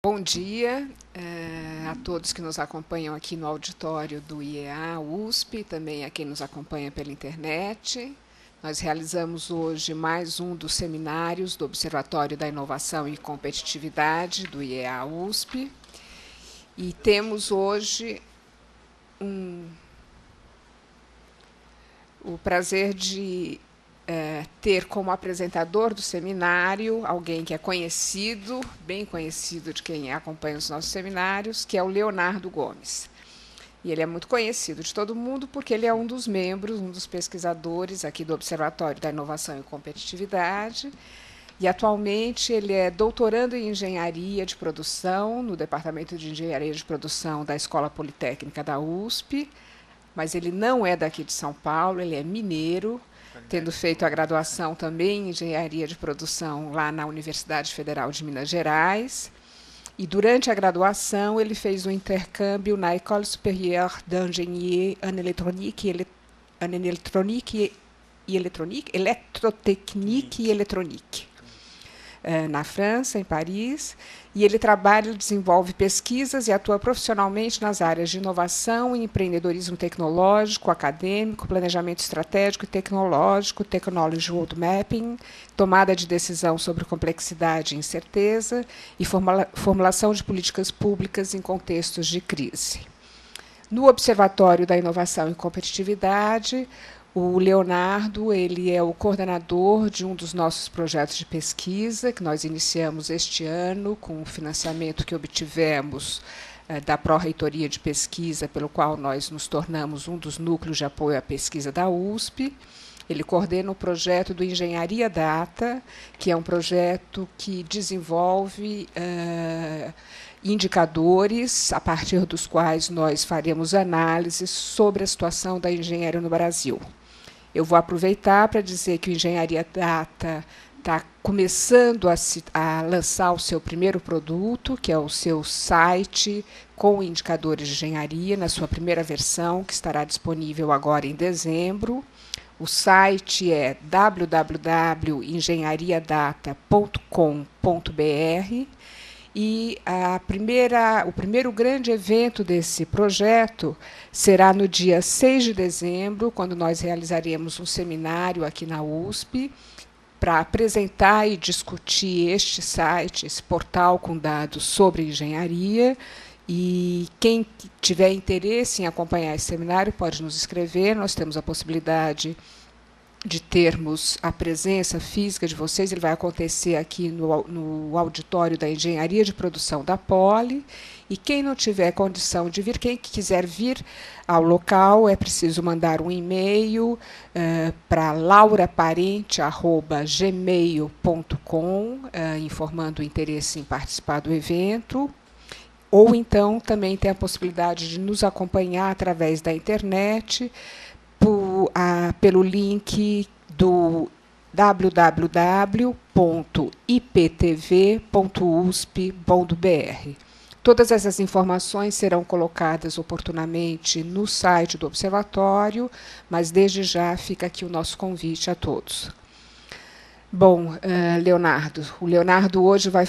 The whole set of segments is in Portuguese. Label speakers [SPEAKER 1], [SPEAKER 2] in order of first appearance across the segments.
[SPEAKER 1] Bom dia a todos que nos acompanham aqui no auditório do IEA USP, também a quem nos acompanha pela internet. Nós realizamos hoje mais um dos seminários do Observatório da Inovação e Competitividade do IEA USP. E temos hoje o prazer de ter como apresentador do seminário alguém que é conhecido, bem conhecido de quem acompanha os nossos seminários, que é o Leonardo Gomes. E ele é muito conhecido de todo mundo porque ele é um dos membros, um dos pesquisadores aqui do Observatório da Inovação e Competitividade. E, atualmente, ele é doutorando em Engenharia de Produção, no Departamento de Engenharia de Produção da Escola Politécnica da USP, mas ele não é daqui de São Paulo, ele é mineiro, tendo feito a graduação também em Engenharia de Produção lá na Universidade Federal de Minas Gerais. E, durante a graduação, ele fez um intercâmbio na École Supérieure d'Ingénierie en Électronique e Électrotechnique e Électronique, na França, em Paris, e ele trabalha, desenvolve pesquisas e atua profissionalmente nas áreas de inovação e empreendedorismo tecnológico, acadêmico, planejamento estratégico e tecnológico, technology road mapping, tomada de decisão sobre complexidade e incerteza e formulação de políticas públicas em contextos de crise. No Observatório da Inovação e Competitividade, o Leonardo ele é o coordenador de um dos nossos projetos de pesquisa, que nós iniciamos este ano com o financiamento que obtivemos da Pró-Reitoria de Pesquisa, pelo qual nós nos tornamos um dos núcleos de apoio à pesquisa da USP. Ele coordena o projeto do Engenharia Data, que é um projeto que desenvolve indicadores a partir dos quais nós faremos análises sobre a situação da engenharia no Brasil. Eu vou aproveitar para dizer que o Engenharia Data está começando a lançar o seu primeiro produto, que é o seu site com indicadores de engenharia, na sua primeira versão, que estará disponível agora em dezembro. O site é www.engenhariadata.com.br. E o primeiro grande evento desse projeto será no dia 6 de dezembro, quando nós realizaremos um seminário aqui na USP para apresentar e discutir este site, esse portal com dados sobre engenharia. E quem tiver interesse em acompanhar esse seminário pode nos escrever. Nós temos a possibilidade de termos a presença física de vocês. Ele vai acontecer aqui no auditório da Engenharia de Produção da Poli. E quem não tiver condição de vir, quem quiser vir ao local, é preciso mandar um e-mail para lauraparente@gmail.com, informando o interesse em participar do evento. Ou então também tem a possibilidade de nos acompanhar através da internet, pelo link do www.iptv.usp.br. Todas essas informações serão colocadas oportunamente no site do Observatório, mas desde já fica aqui o nosso convite a todos. Bom, o Leonardo hoje vai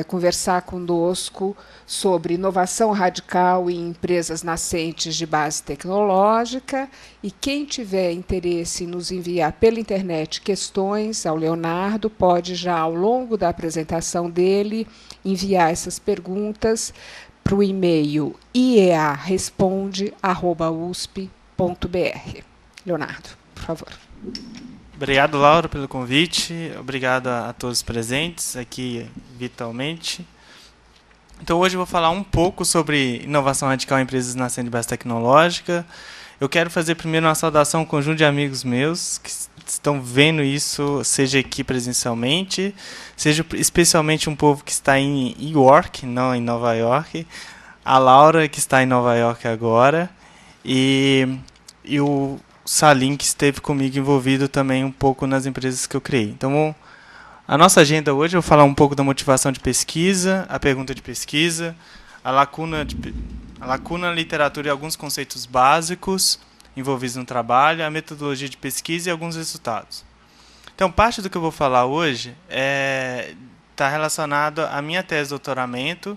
[SPEAKER 1] conversar conosco sobre inovação radical em empresas nascentes de base tecnológica, e quem tiver interesse em nos enviar pela internet questões ao Leonardo pode já, ao longo da apresentação dele, enviar essas perguntas para o e-mail iearesponde@usp.br. Leonardo, por favor.
[SPEAKER 2] Obrigado, Laura, pelo convite. Obrigado a todos os presentes aqui virtualmente. Então, hoje eu vou falar um pouco sobre inovação radical em empresas nascendo de base tecnológica. Eu quero fazer primeiro uma saudação a um conjunto de amigos meus que estão vendo isso, seja aqui presencialmente, seja especialmente um povo que está em York, não em Nova York. A Laura, que está em Nova York agora, e o Salim, que esteve comigo envolvido também um pouco nas empresas que eu criei. Então, a nossa agenda hoje, eu vou falar um pouco da motivação de pesquisa, a pergunta de pesquisa, a lacuna na literatura e alguns conceitos básicos envolvidos no trabalho, a metodologia de pesquisa e alguns resultados. Então, parte do que eu vou falar hoje está relacionado à minha tese de doutoramento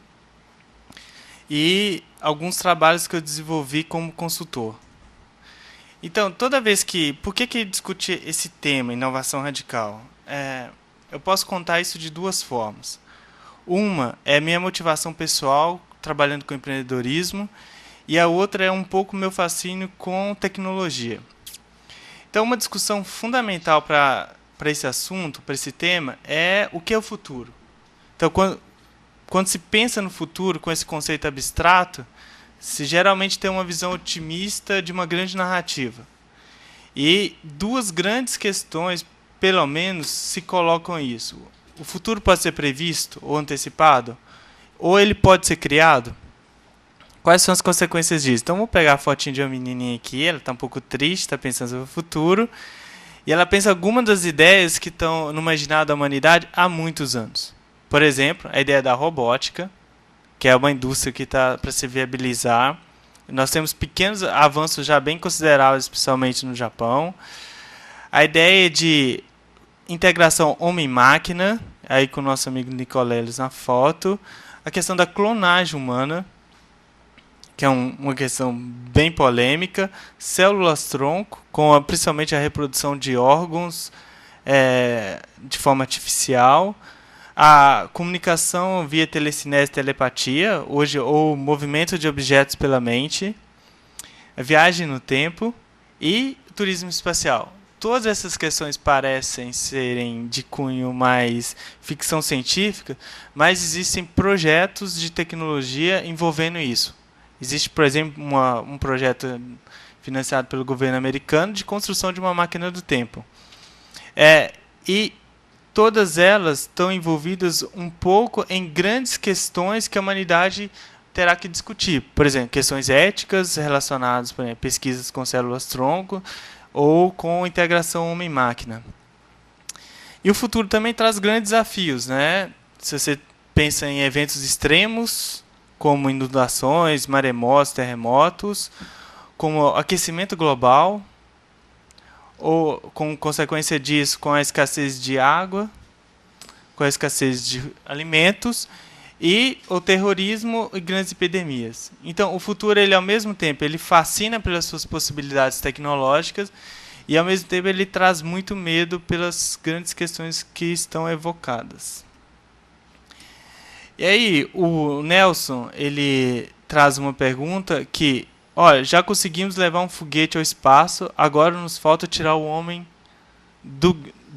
[SPEAKER 2] e alguns trabalhos que eu desenvolvi como consultor. Então, toda vez que... Por que discutir esse tema, inovação radical? Eu posso contar isso de duas formas. Uma é minha motivação pessoal, trabalhando com empreendedorismo, e a outra é um pouco meu fascínio com tecnologia. Então, uma discussão fundamental para esse assunto, para esse tema, é o que é o futuro. Então, quando se pensa no futuro com esse conceito abstrato, se geralmente tem uma visão otimista de uma grande narrativa. E duas grandes questões, pelo menos, se colocam isso. O futuro pode ser previsto ou antecipado? Ou ele pode ser criado? Quais são as consequências disso? Então, vou pegar a fotinha de uma menininha aqui, ela está um pouco triste, está pensando sobre o futuro, e ela pensa algumas das ideias que estão no imaginário da humanidade há muitos anos. Por exemplo, a ideia da robótica, que é uma indústria que está para se viabilizar. Nós temos pequenos avanços já bem consideráveis, especialmente no Japão. A ideia de integração homem-máquina, aí com o nosso amigo Nicoleles na foto. A questão da clonagem humana, que é uma questão bem polêmica. Células-tronco, com principalmente a reprodução de órgãos de forma artificial. A comunicação via telecinese e telepatia, hoje, ou movimento de objetos pela mente. A viagem no tempo e turismo espacial. Todas essas questões parecem serem de cunho mais ficção científica, mas existem projetos de tecnologia envolvendo isso. Existe, por exemplo, um projeto financiado pelo governo americano de construção de uma máquina do tempo. E todas elas estão envolvidas um pouco em grandes questões que a humanidade terá que discutir. Por exemplo, questões éticas relacionadas, por exemplo, pesquisas com células-tronco ou com integração homem-máquina. E o futuro também traz grandes desafios, né? Se você pensa em eventos extremos, como inundações, maremotos, terremotos, como aquecimento global, ou com consequência disso, com a escassez de água, com a escassez de alimentos, e o terrorismo e grandes epidemias. Então, o futuro, ele, ao mesmo tempo, ele fascina pelas suas possibilidades tecnológicas e, ao mesmo tempo, ele traz muito medo pelas grandes questões que estão evocadas. E aí, o Nelson, ele traz uma pergunta que, olha, já conseguimos levar um foguete ao espaço, agora nos falta tirar o homem do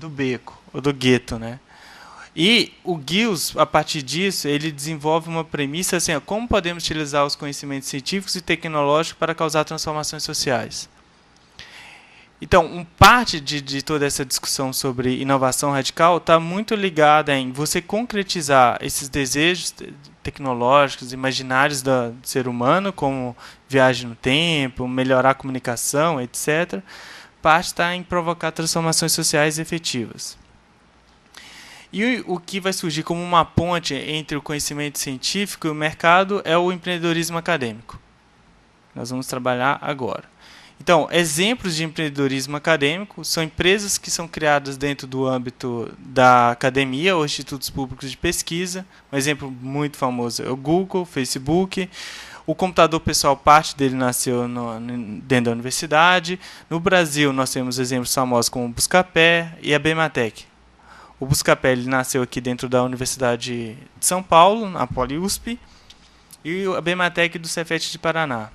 [SPEAKER 2] beco, ou do gueto, né? E o Giles, a partir disso, ele desenvolve uma premissa assim, como podemos utilizar os conhecimentos científicos e tecnológicos para causar transformações sociais. Então, parte de toda essa discussão sobre inovação radical está muito ligada em você concretizar esses desejos tecnológicos, imaginários do ser humano, como viagem no tempo, melhorar a comunicação, etc. Parte está em provocar transformações sociais efetivas. E o que vai surgir como uma ponte entre o conhecimento científico e o mercado é o empreendedorismo acadêmico. Nós vamos trabalhar agora. Então, exemplos de empreendedorismo acadêmico são empresas que são criadas dentro do âmbito da academia ou institutos públicos de pesquisa. Um exemplo muito famoso é o Google, Facebook. O computador pessoal, parte dele nasceu dentro da universidade. No Brasil, nós temos exemplos famosos como o Buscapé e a Bematec. O Buscapé ele nasceu aqui dentro da Universidade de São Paulo, na Poli-USP, e a Bematec do Cefet de Paraná.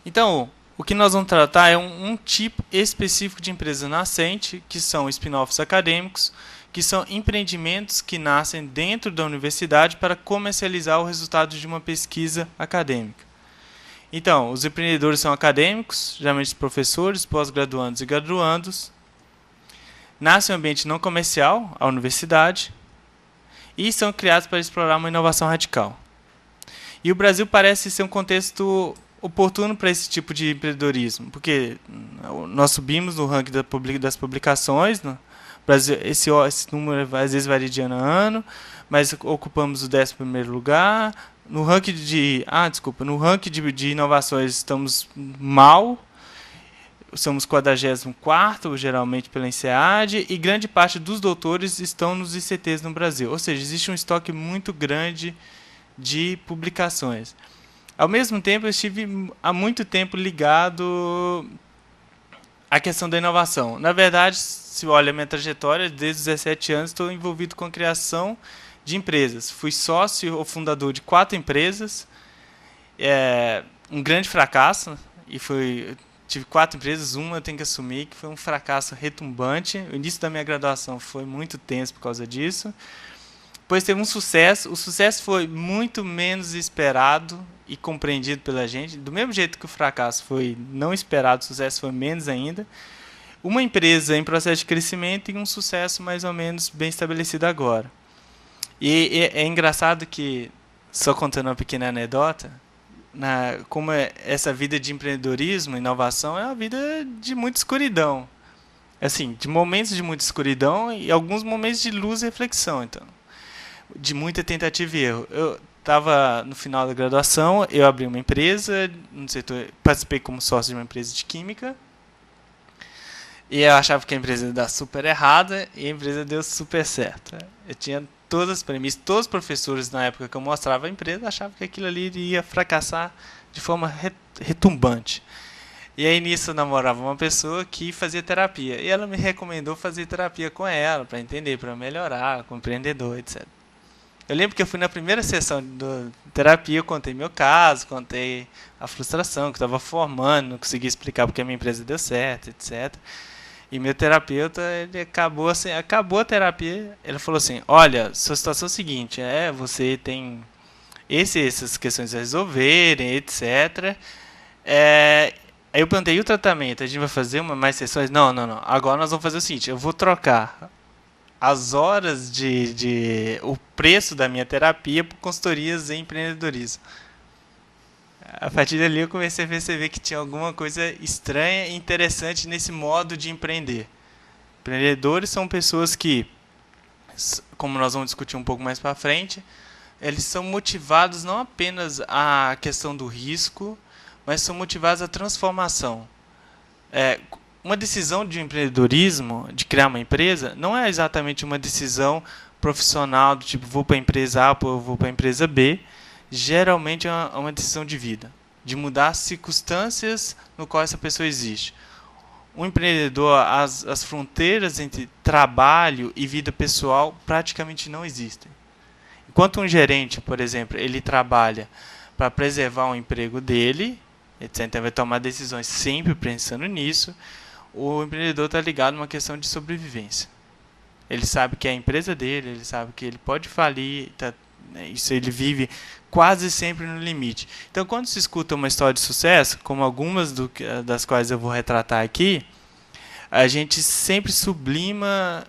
[SPEAKER 2] Então, o que nós vamos tratar é um tipo específico de empresa nascente, que são spin-offs acadêmicos, que são empreendimentos que nascem dentro da universidade para comercializar o resultado de uma pesquisa acadêmica. Então, os empreendedores são acadêmicos, geralmente professores, pós-graduandos e graduandos, nascem em um ambiente não comercial, a universidade, e são criados para explorar uma inovação radical. E o Brasil parece ser um contexto oportuno para esse tipo de empreendedorismo, porque nós subimos no ranking das publicações, no Brasil, esse número às vezes varia de ano a ano, mas ocupamos o 11º lugar. No ranking de inovações estamos mal. somos 44º, geralmente pela INSEAD, e grande parte dos doutores estão nos ICTs no Brasil. Ou seja, existe um estoque muito grande de publicações. Ao mesmo tempo, eu estive há muito tempo ligado à questão da inovação. Na verdade, se olha a minha trajetória, desde os 17 anos estou envolvido com a criação de empresas. Fui sócio ou fundador de 4 empresas, um grande fracasso, e tive 4 empresas, uma eu tenho que assumir que foi um fracasso retumbante. O início da minha graduação foi muito tenso por causa disso. Depois teve um sucesso, o sucesso foi muito menos esperado e compreendido pela gente, do mesmo jeito que o fracasso foi não esperado, o sucesso foi menos ainda. Uma empresa em processo de crescimento e um sucesso mais ou menos bem estabelecido agora. E é engraçado que, só contando uma pequena anedota, como essa vida de empreendedorismo, inovação, é uma vida de muita escuridão. Assim, de momentos de muita escuridão e alguns momentos de luz e reflexão, então, de muita tentativa e erro. Eu estava no final da graduação, eu abri uma empresa no setor, participei como sócio de uma empresa de química, e eu achava que a empresa ia dar super errada e a empresa deu super certo. Eu tinha todas as premissas, todos os professores na época que eu mostrava a empresa achavam que aquilo ali ia fracassar de forma retumbante. E aí nisso eu namorava uma pessoa que fazia terapia, e ela me recomendou fazer terapia com ela, para entender, para melhorar, como empreendedor, etc. Eu lembro que eu fui na primeira sessão de terapia, eu contei meu caso, contei a frustração que eu estava formando, não conseguia explicar porque a minha empresa deu certo, etc. E meu terapeuta, ele acabou a terapia, ele falou assim, olha, sua situação é a seguinte, você tem essas questões a resolverem, etc. Aí eu perguntei, e o tratamento? A gente vai fazer mais sessões? Não. Agora nós vamos fazer o seguinte, eu vou trocar as horas o preço da minha terapia por consultorias em empreendedorismo. A partir dali eu comecei a perceber que tinha alguma coisa estranha e interessante nesse modo de empreender. Empreendedores são pessoas que, como nós vamos discutir um pouco mais para frente, eles são motivados não apenas à questão do risco, mas são motivados à transformação. Uma decisão de empreendedorismo, de criar uma empresa, não é exatamente uma decisão profissional do tipo vou para a empresa A ou vou para a empresa B. Geralmente é uma decisão de vida, de mudar as circunstâncias no qual essa pessoa existe. Um empreendedor, as fronteiras entre trabalho e vida pessoal praticamente não existem. Enquanto um gerente, por exemplo, ele trabalha para preservar o emprego dele, etc., então vai tomar decisões sempre pensando nisso, o empreendedor está ligado a uma questão de sobrevivência. Ele sabe que é a empresa dele, ele sabe que ele pode falir, isso ele vive quase sempre no limite. Então, quando se escuta uma história de sucesso, como algumas das quais eu vou retratar aqui, a gente sempre sublima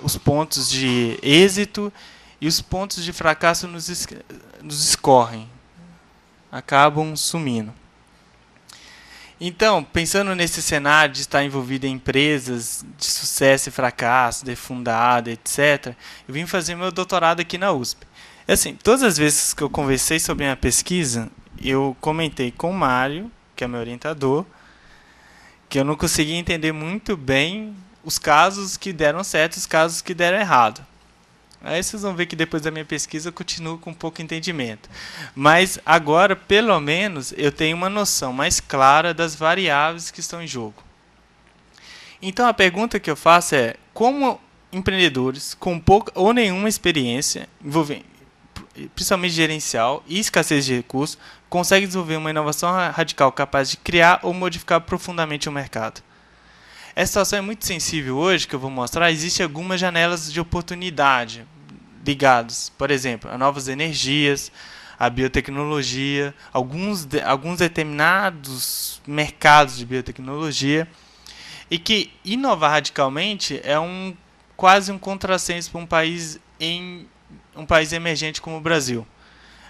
[SPEAKER 2] os pontos de êxito e os pontos de fracasso nos escorrem, acabam sumindo. Então, pensando nesse cenário de estar envolvido em empresas de sucesso e fracasso, de fundada, etc., eu vim fazer meu doutorado aqui na USP. Assim, todas as vezes que eu conversei sobre a minha pesquisa, eu comentei com o Mário, que é meu orientador, que eu não conseguia entender muito bem os casos que deram certo e os casos que deram errado. Aí vocês vão ver que depois da minha pesquisa eu continuo com pouco entendimento. Mas agora, pelo menos, eu tenho uma noção mais clara das variáveis que estão em jogo. Então a pergunta que eu faço é, como empreendedores com pouca ou nenhuma experiência, principalmente gerencial e escassez de recursos, conseguem desenvolver uma inovação radical capaz de criar ou modificar profundamente o mercado? Essa situação é muito sensível hoje, que eu vou mostrar. Existem algumas janelas de oportunidade ligadas, por exemplo, a novas energias, a biotecnologia, alguns determinados mercados de biotecnologia, e que inovar radicalmente é quase um contrassenso para um país emergente como o Brasil.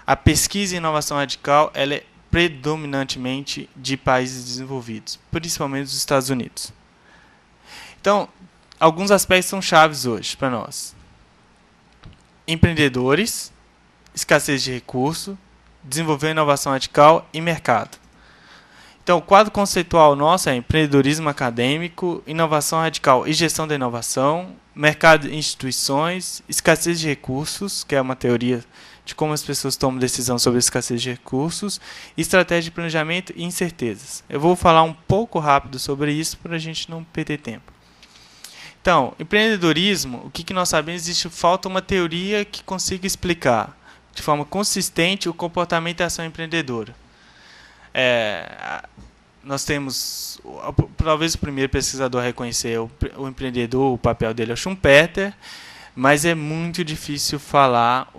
[SPEAKER 2] A pesquisa e inovação radical ela é predominantemente de países desenvolvidos, principalmente dos Estados Unidos. Então, alguns aspectos são chaves hoje para nós. Empreendedores, escassez de recurso, desenvolver inovação radical e mercado. Então, o quadro conceitual nosso é empreendedorismo acadêmico, inovação radical e gestão da inovação, mercado e instituições, escassez de recursos, que é uma teoria de como as pessoas tomam decisão sobre a escassez de recursos, estratégia de planejamento e incertezas. Eu vou falar um pouco rápido sobre isso para a gente não perder tempo. Então, empreendedorismo, o que nós sabemos, falta uma teoria que consiga explicar de forma consistente o comportamento e a ação empreendedora. Nós temos, talvez o primeiro pesquisador a reconhecer o empreendedor, o papel dele é o Schumpeter, mas é muito difícil falar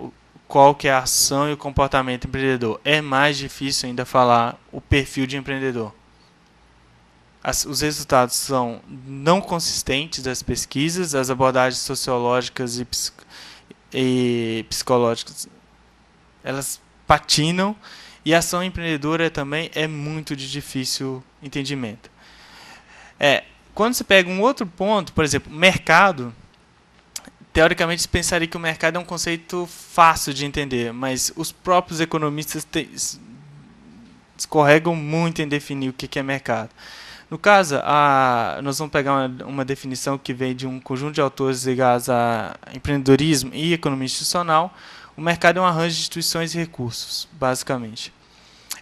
[SPEAKER 2] qual que é a ação e o comportamento empreendedor. É mais difícil ainda falar o perfil de empreendedor. Os resultados são não consistentes das pesquisas, as abordagens sociológicas e psicológicas, elas patinam, e a ação empreendedora também é muito de difícil entendimento. Quando você pega um outro ponto, por exemplo, mercado, teoricamente você pensaria que o mercado é um conceito fácil de entender, mas os próprios economistas escorregam muito em definir o que é mercado. No caso, nós vamos pegar uma definição que vem de um conjunto de autores ligados a empreendedorismo e economia institucional. O mercado é um arranjo de instituições e recursos, basicamente.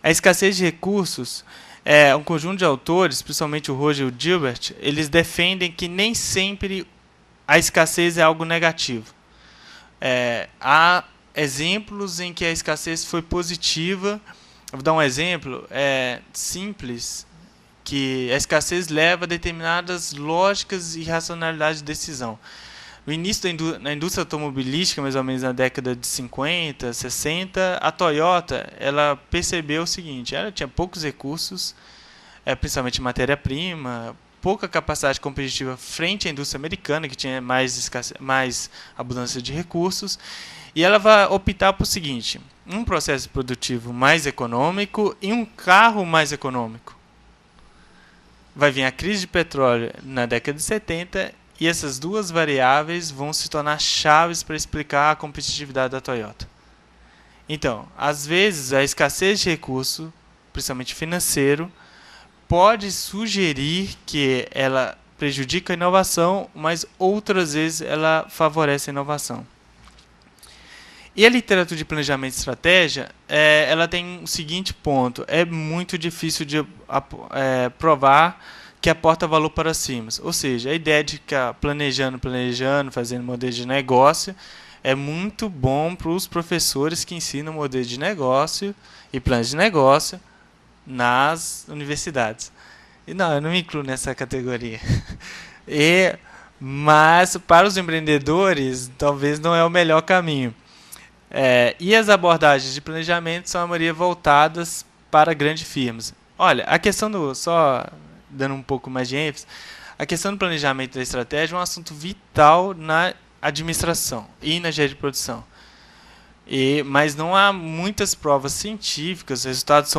[SPEAKER 2] A escassez de recursos é um conjunto de autores, principalmente o Roger e o Gilbert, eles defendem que nem sempre a escassez é algo negativo. Há exemplos em que a escassez foi positiva. Vou dar um exemplo simples, que a escassez leva a determinadas lógicas e racionalidade de decisão. No início na indústria automobilística, mais ou menos na década de 50, 60, a Toyota ela percebeu o seguinte: ela tinha poucos recursos, principalmente matéria-prima, pouca capacidade competitiva frente à indústria americana, que tinha mais abundância de recursos, e ela vai optar por o seguinte: um processo produtivo mais econômico e um carro mais econômico. Vai vir a crise de petróleo na década de 70 e essas duas variáveis vão se tornar chaves para explicar a competitividade da Toyota. Então, às vezes, a escassez de recurso, principalmente financeiro, pode sugerir que ela prejudica a inovação, mas outras vezes ela favorece a inovação. E a literatura de planejamento e estratégia, ela tem o seguinte ponto: é muito difícil de provar que aporta valor para cima. Ou seja, a ideia de ficar planejando, fazendo modelo de negócio, é muito bom para os professores que ensinam modelo de negócio e planos de negócio nas universidades. E não, eu não me incluo nessa categoria. Mas para os empreendedores, talvez não é o melhor caminho. E as abordagens de planejamento são a maioria voltadas para grandes firmas. Olha, a questão só dando um pouco mais de ênfase, a questão do planejamento da estratégia é um assunto vital na administração e na engenharia de produção. Mas não há muitas provas científicas, os resultados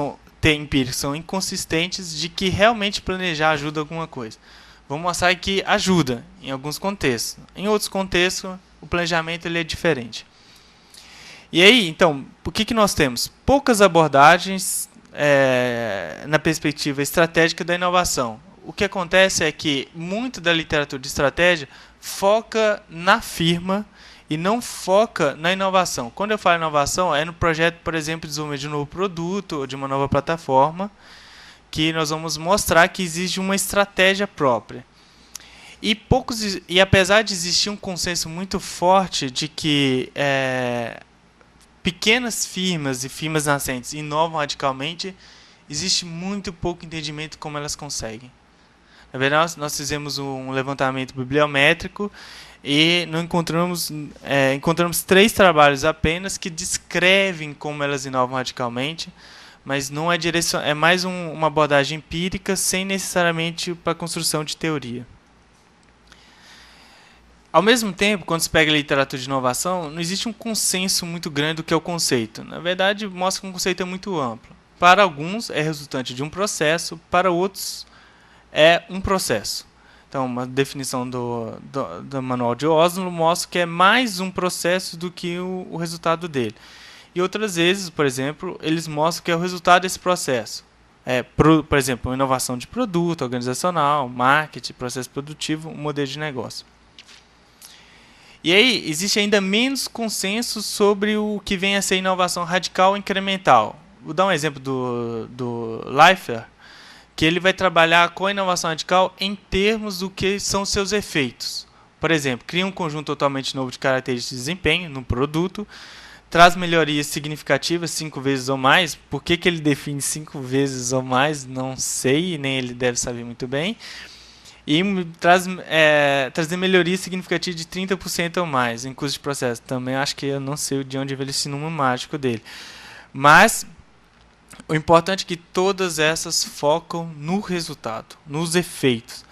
[SPEAKER 2] empíricos são inconsistentes de que realmente planejar ajuda alguma coisa. Vamos mostrar que ajuda em alguns contextos. Em outros contextos, o planejamento ele é diferente. E aí, então, o que nós temos? Poucas abordagens na perspectiva estratégica da inovação. O que acontece é que muito da literatura de estratégia foca na firma e não foca na inovação. Quando eu falo inovação, é no projeto, por exemplo, de desenvolvimento de um novo produto ou de uma nova plataforma, que nós vamos mostrar que existe uma estratégia própria. E apesar de existir um consenso muito forte de que pequenas firmas e firmas nascentes inovam radicalmente, existe muito pouco entendimento de como elas conseguem. Na verdade, nós fizemos um levantamento bibliométrico e não encontramos 3 trabalhos apenas que descrevem como elas inovam radicalmente, mas não é mais uma abordagem empírica sem necessariamente para a construção de teoria. Ao mesmo tempo, quando se pega a literatura de inovação, não existe um consenso muito grande do que é o conceito. Na verdade, mostra que um conceito é muito amplo. Para alguns, é resultante de um processo, para outros, é um processo. Então, uma definição do manual de Oslo mostra que é mais um processo do que o resultado dele. E outras vezes, por exemplo, eles mostram que é o resultado desse processo. Por exemplo, uma inovação de produto, organizacional, marketing, processo produtivo, um modelo de negócio. E aí, existe ainda menos consenso sobre o que vem a ser inovação radical e incremental. Vou dar um exemplo do Leifert, que ele vai trabalhar com a inovação radical em termos do que são seus efeitos. Por exemplo, cria um conjunto totalmente novo de características de desempenho no produto, traz melhorias significativas 5 vezes ou mais. Por que ele define 5 vezes ou mais? Não sei, nem ele deve saber muito bem. E trazer melhorias significativas de 30% ou mais em custo de processo. Também acho que eu não sei de onde veio esse número mágico dele. Mas o importante é que todas essas focam no resultado, nos efeitos.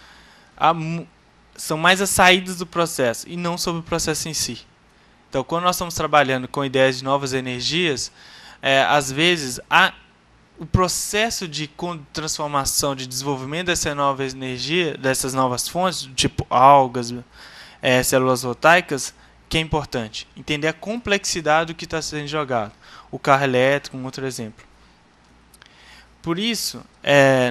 [SPEAKER 2] São mais as saídas do processo e não sobre o processo em si. Então, quando nós estamos trabalhando com ideias de novas energias, às vezes o processo de transformação, de desenvolvimento dessa nova energia, dessas novas fontes, tipo algas, células voltaicas, que é importante. Entender a complexidade do que está sendo jogado. O carro elétrico, um outro exemplo. Por isso,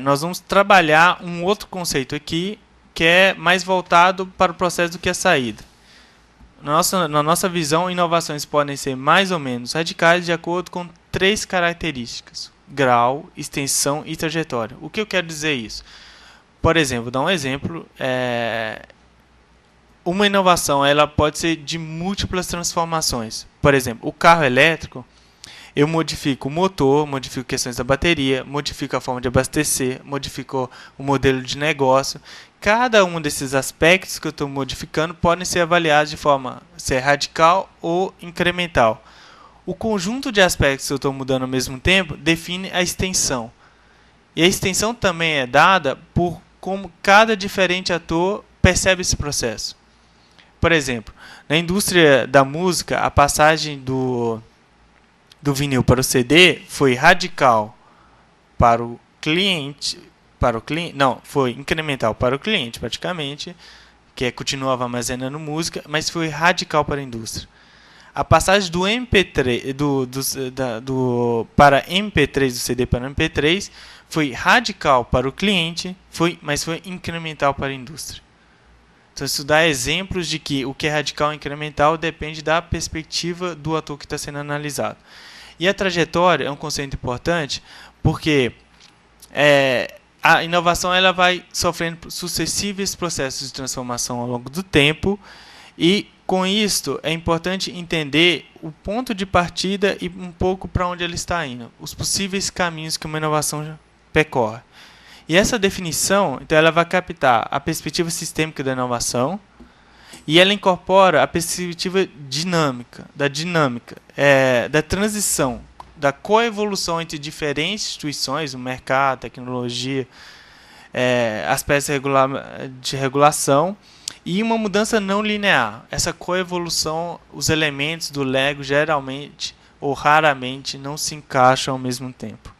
[SPEAKER 2] nós vamos trabalhar um outro conceito aqui, que é mais voltado para o processo do que a saída. Na nossa visão, inovações podem ser mais ou menos radicais de acordo com 3 características: grau, extensão e trajetória. O que eu quero dizer isso? Por exemplo, vou dar um exemplo. Uma inovação ela pode ser de múltiplas transformações. Por exemplo, o carro elétrico, eu modifico o motor, modifico questões da bateria, modifico a forma de abastecer, modifico o modelo de negócio. Cada um desses aspectos que eu estou modificando podem ser avaliados de forma ser radical ou incremental. O conjunto de aspectos que eu estou mudando ao mesmo tempo define a extensão. E a extensão também é dada por como cada diferente ator percebe esse processo. Por exemplo, na indústria da música, a passagem do vinil para o CD foi radical para o cliente, foi incremental para o cliente praticamente, que continuava armazenando música, mas foi radical para a indústria. A passagem do MP3 para MP3 do CD para MP3 foi radical para o cliente, mas foi incremental para a indústria. Então isso dá exemplos de que o que é radical e incremental depende da perspectiva do ator que está sendo analisado. E a trajetória é um conceito importante porque a inovação ela vai sofrendo sucessivos processos de transformação ao longo do tempo, e com isto é importante entender o ponto de partida e um pouco para onde ele está indo, os possíveis caminhos que uma inovação percorre. E essa definição, então, ela vai captar a perspectiva sistêmica da inovação e ela incorpora a perspectiva da transição, da coevolução entre diferentes instituições, o mercado, a tecnologia, aspectos de regulação, e uma mudança não linear. Essa coevolução, os elementos do Lego geralmente ou raramente não se encaixam ao mesmo tempo.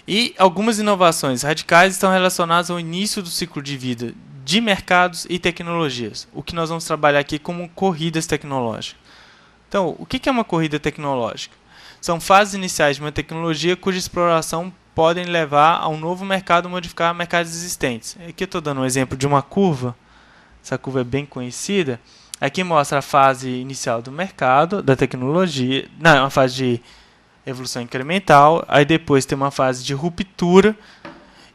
[SPEAKER 2] E algumas inovações radicais estão relacionadas ao início do ciclo de vida de mercados e tecnologias, o que nós vamos trabalhar aqui como corridas tecnológicas. Então, o que é uma corrida tecnológica? São fases iniciais de uma tecnologia cuja exploração podem levar a um novo mercado ou modificar mercados existentes. Aqui eu estou dando um exemplo de uma curva. Essa curva é bem conhecida. Aqui mostra a fase inicial do mercado, da tecnologia. Não, é uma fase de evolução incremental. Aí depois tem uma fase de ruptura.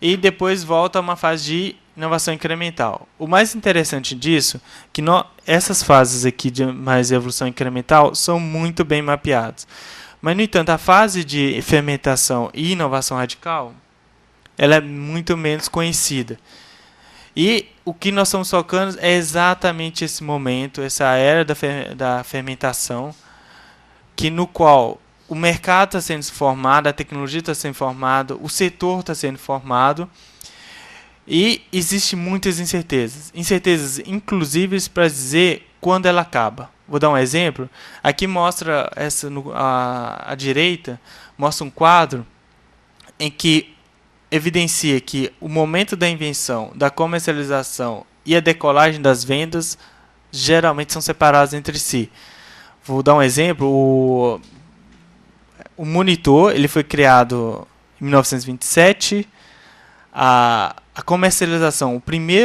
[SPEAKER 2] E depois volta a uma fase de inovação incremental. O mais interessante disso é que essas fases aqui de mais evolução incremental são muito bem mapeadas. Mas, no entanto, a fase de fermentação e inovação radical ela é muito menos conhecida. E o que nós estamos focando é exatamente esse momento, essa era da fermentação, no qual o mercado está sendo formado, a tecnologia está sendo formada, o setor está sendo formado, e existem muitas incertezas. Incertezas, inclusive, para dizer quando ela acaba. Vou dar um exemplo. Aqui mostra à direita, mostra um quadro em que evidencia que o momento da invenção, da comercialização e a decolagem das vendas geralmente são separados entre si. Vou dar um exemplo. o monitor ele foi criado em 1927. A comercialização,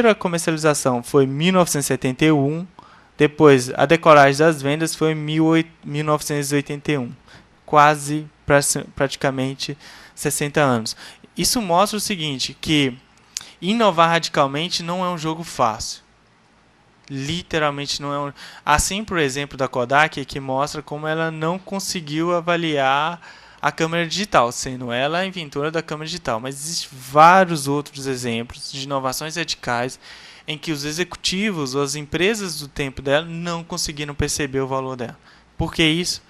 [SPEAKER 2] a comercialização foi em 1971. Depois, a decolagem das vendas foi em 1981. Quase, praticamente, 60 anos. Isso mostra o seguinte, que inovar radicalmente não é um jogo fácil. Literalmente não é um... Assim, por exemplo, da Kodak, que mostra como ela não conseguiu avaliar a câmera digital, sendo ela a inventora da câmera digital. Mas existem vários outros exemplos de inovações radicais em que os executivos ou as empresas do tempo dela não conseguiram perceber o valor dela. Por que isso?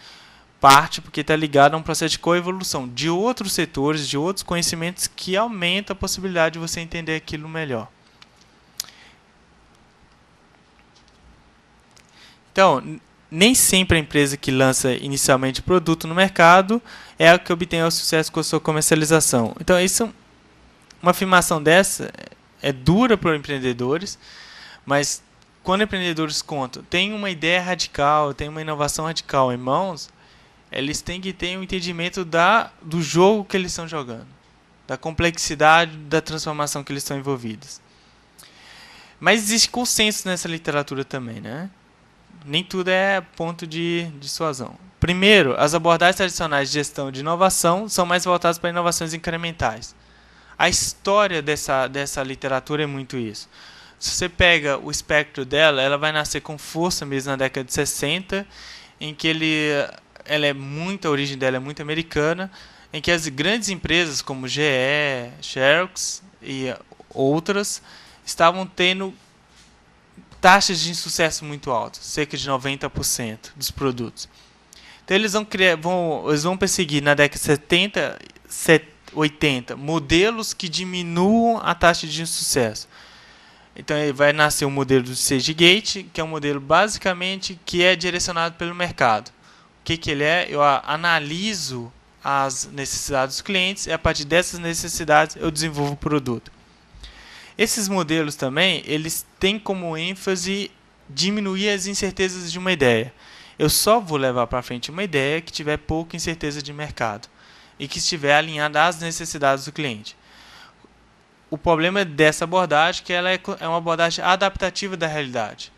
[SPEAKER 2] Porque está ligado a um processo de coevolução de outros setores, de outros conhecimentos que aumenta a possibilidade de você entender aquilo melhor. Então, nem sempre a empresa que lança inicialmente o produto no mercado é a que obtém o sucesso com a sua comercialização. Então, isso, uma afirmação dessa é dura para os empreendedores, mas quando empreendedores contam, tem uma ideia radical, tem uma inovação radical em mãos, eles têm que ter um entendimento do jogo que eles estão jogando, da complexidade da transformação que eles estão envolvidos. Mas existe consenso nessa literatura também, né? Nem tudo é ponto de dissuasão. Primeiro, as abordagens tradicionais de gestão de inovação são mais voltadas para inovações incrementais. A história dessa literatura é muito isso. Se você pega o espectro dela, ela vai nascer com força mesmo na década de 60, em que a origem dela é muito americana, em que as grandes empresas como GE, Xerox e outras estavam tendo taxas de insucesso muito altas, cerca de 90% dos produtos. Então eles vão perseguir na década de 70, 80 modelos que diminuam a taxa de insucesso. Então vai nascer o modelo do Stage Gate, que é um modelo basicamente que é direcionado pelo mercado. O que ele é? Eu analiso as necessidades dos clientes e a partir dessas necessidades eu desenvolvo o produto. Esses modelos também, eles têm como ênfase diminuir as incertezas de uma ideia. Eu só vou levar para frente uma ideia que tiver pouca incerteza de mercado e que estiver alinhada às necessidades do cliente. O problema dessa abordagem é que ela é uma abordagem adaptativa da realidade.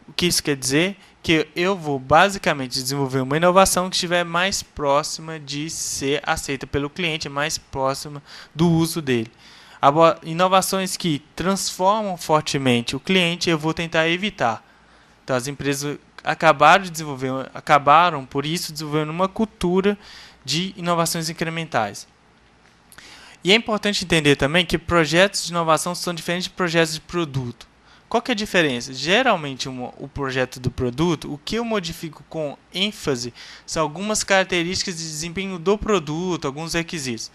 [SPEAKER 2] O que isso quer dizer? Que eu vou basicamente desenvolver uma inovação que estiver mais próxima de ser aceita pelo cliente, mais próxima do uso dele. Inovações que transformam fortemente o cliente, eu vou tentar evitar. Então, as empresas acabaram, por isso, desenvolvendo uma cultura de inovações incrementais. E é importante entender também que projetos de inovação são diferentes de projetos de produto. Qual que é a diferença? Geralmente, o projeto do produto, o que eu modifico com ênfase são algumas características de desempenho do produto, alguns requisitos.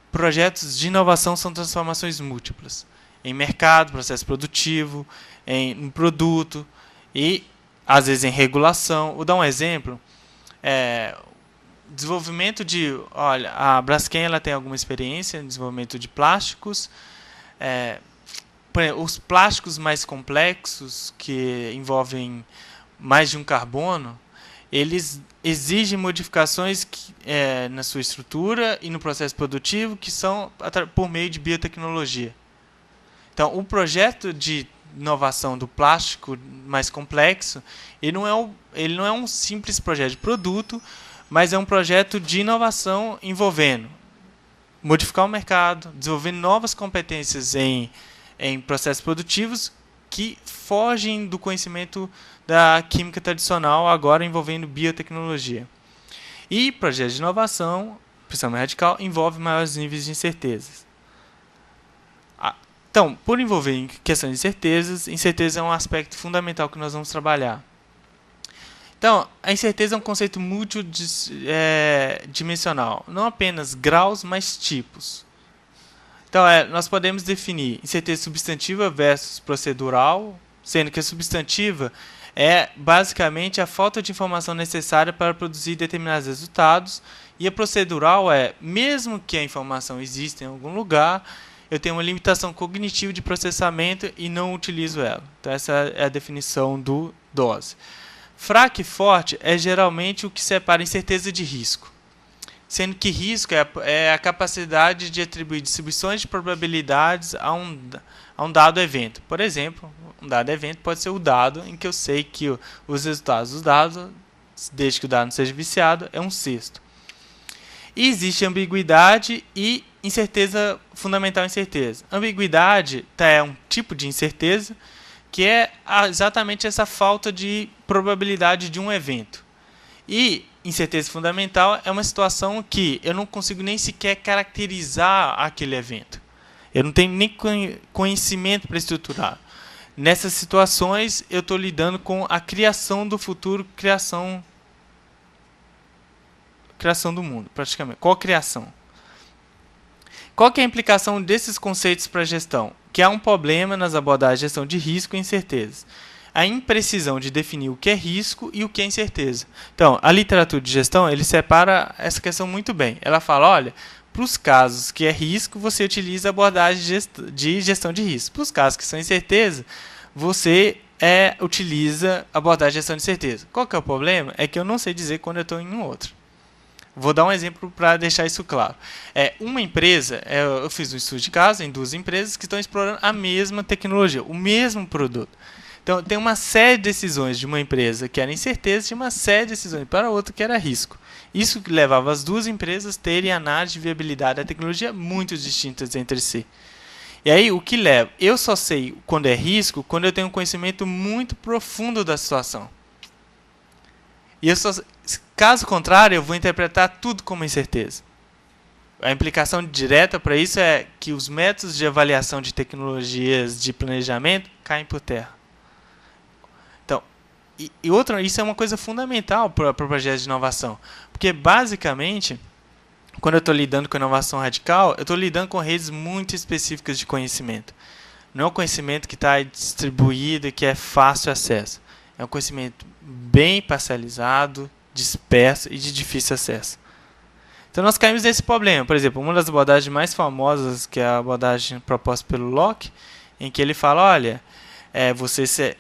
[SPEAKER 2] Projetos de inovação são transformações múltiplas em mercado, processo produtivo, em produto e, às vezes, em regulação. Vou dar um exemplo. Desenvolvimento de... Olha, a Braskem ela tem alguma experiência em desenvolvimento de plásticos. Por exemplo, os plásticos mais complexos, que envolvem mais de um carbono, eles exigem modificações na sua estrutura e no processo produtivo que são por meio de biotecnologia. Então, o projeto de inovação do plástico mais complexo, ele não é um simples projeto de produto, mas é um projeto de inovação envolvendo modificar o mercado, desenvolver novas competências em processos produtivos que fogem do conhecimento da química tradicional, agora envolvendo biotecnologia. E projetos de inovação, principalmente radical, envolve maiores níveis de incertezas. Então, por envolver em questão de incertezas, incerteza é um aspecto fundamental que nós vamos trabalhar. Então, a incerteza é um conceito multidimensional, não apenas graus, mas tipos. Então, nós podemos definir incerteza substantiva versus procedural, sendo que a substantiva é basicamente a falta de informação necessária para produzir determinados resultados, e a procedural mesmo que a informação exista em algum lugar, eu tenho uma limitação cognitiva de processamento e não utilizo ela. Então, essa é a definição do DOSE. Fraco e forte é geralmente o que separa incerteza de risco. sendo que risco é a capacidade de atribuir distribuições de probabilidades a um dado evento. Por exemplo, um dado evento pode ser o dado em que eu sei que os resultados dos dados, desde que o dado não seja viciado, é um sexto. E existe ambiguidade e incerteza, fundamental incerteza. Ambiguidade é um tipo de incerteza que é exatamente essa falta de probabilidade de um evento. E incerteza fundamental é uma situação que eu não consigo nem sequer caracterizar aquele evento. Eu não tenho nem conhecimento para estruturar. Nessas situações, eu estou lidando com a criação do futuro, criação do mundo, praticamente. Qual criação? Qual que é a implicação desses conceitos para a gestão? Que há um problema nas abordagens de gestão de risco e incertezas. A imprecisão de definir o que é risco e o que é incerteza. Então, a literatura de gestão, ele separa essa questão muito bem. Ela fala, olha, para os casos que é risco, você utiliza a abordagem de gestão de risco. Para os casos que são incerteza, você utiliza a abordagem de gestão de incerteza. Qual que é o problema? É que eu não sei dizer quando eu estou em um outro. Vou dar um exemplo para deixar isso claro. Uma empresa, eu fiz um estudo de caso em 2 empresas que estão explorando a mesma tecnologia, o mesmo produto. Então, tem uma série de decisões de uma empresa que era incerteza e uma série de decisões para outra que era risco. Isso levava as 2 empresas a terem análise de viabilidade da tecnologia muito distintas entre si. E aí, o que leva? Eu só sei quando é risco quando eu tenho um conhecimento muito profundo da situação. E caso contrário, eu vou interpretar tudo como incerteza. A implicação direta para isso é que os métodos de avaliação de tecnologias de planejamento caem por terra. Então, isso é uma coisa fundamental para o projeto de inovação. Porque, basicamente, quando eu estou lidando com inovação radical, eu estou lidando com redes muito específicas de conhecimento. Não é um conhecimento que está distribuído e que é fácil acesso. É um conhecimento bem parcializado, disperso e de difícil acesso. Então nós caímos nesse problema. Por exemplo, uma das abordagens mais famosas, que é a abordagem proposta pelo Locke, em que ele fala, olha,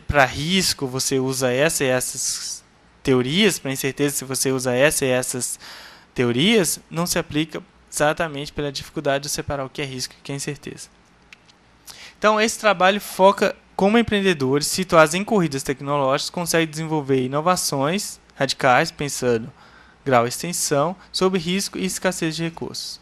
[SPEAKER 2] para risco você usa essa e essas teorias, para incerteza se você usa essa e essas teorias, não se aplica exatamente pela dificuldade de separar o que é risco e o que é incerteza. Então esse trabalho foca como empreendedores situados em corridas tecnológicas conseguem desenvolver inovações radicais, pensando grau e extensão, sobre risco e escassez de recursos.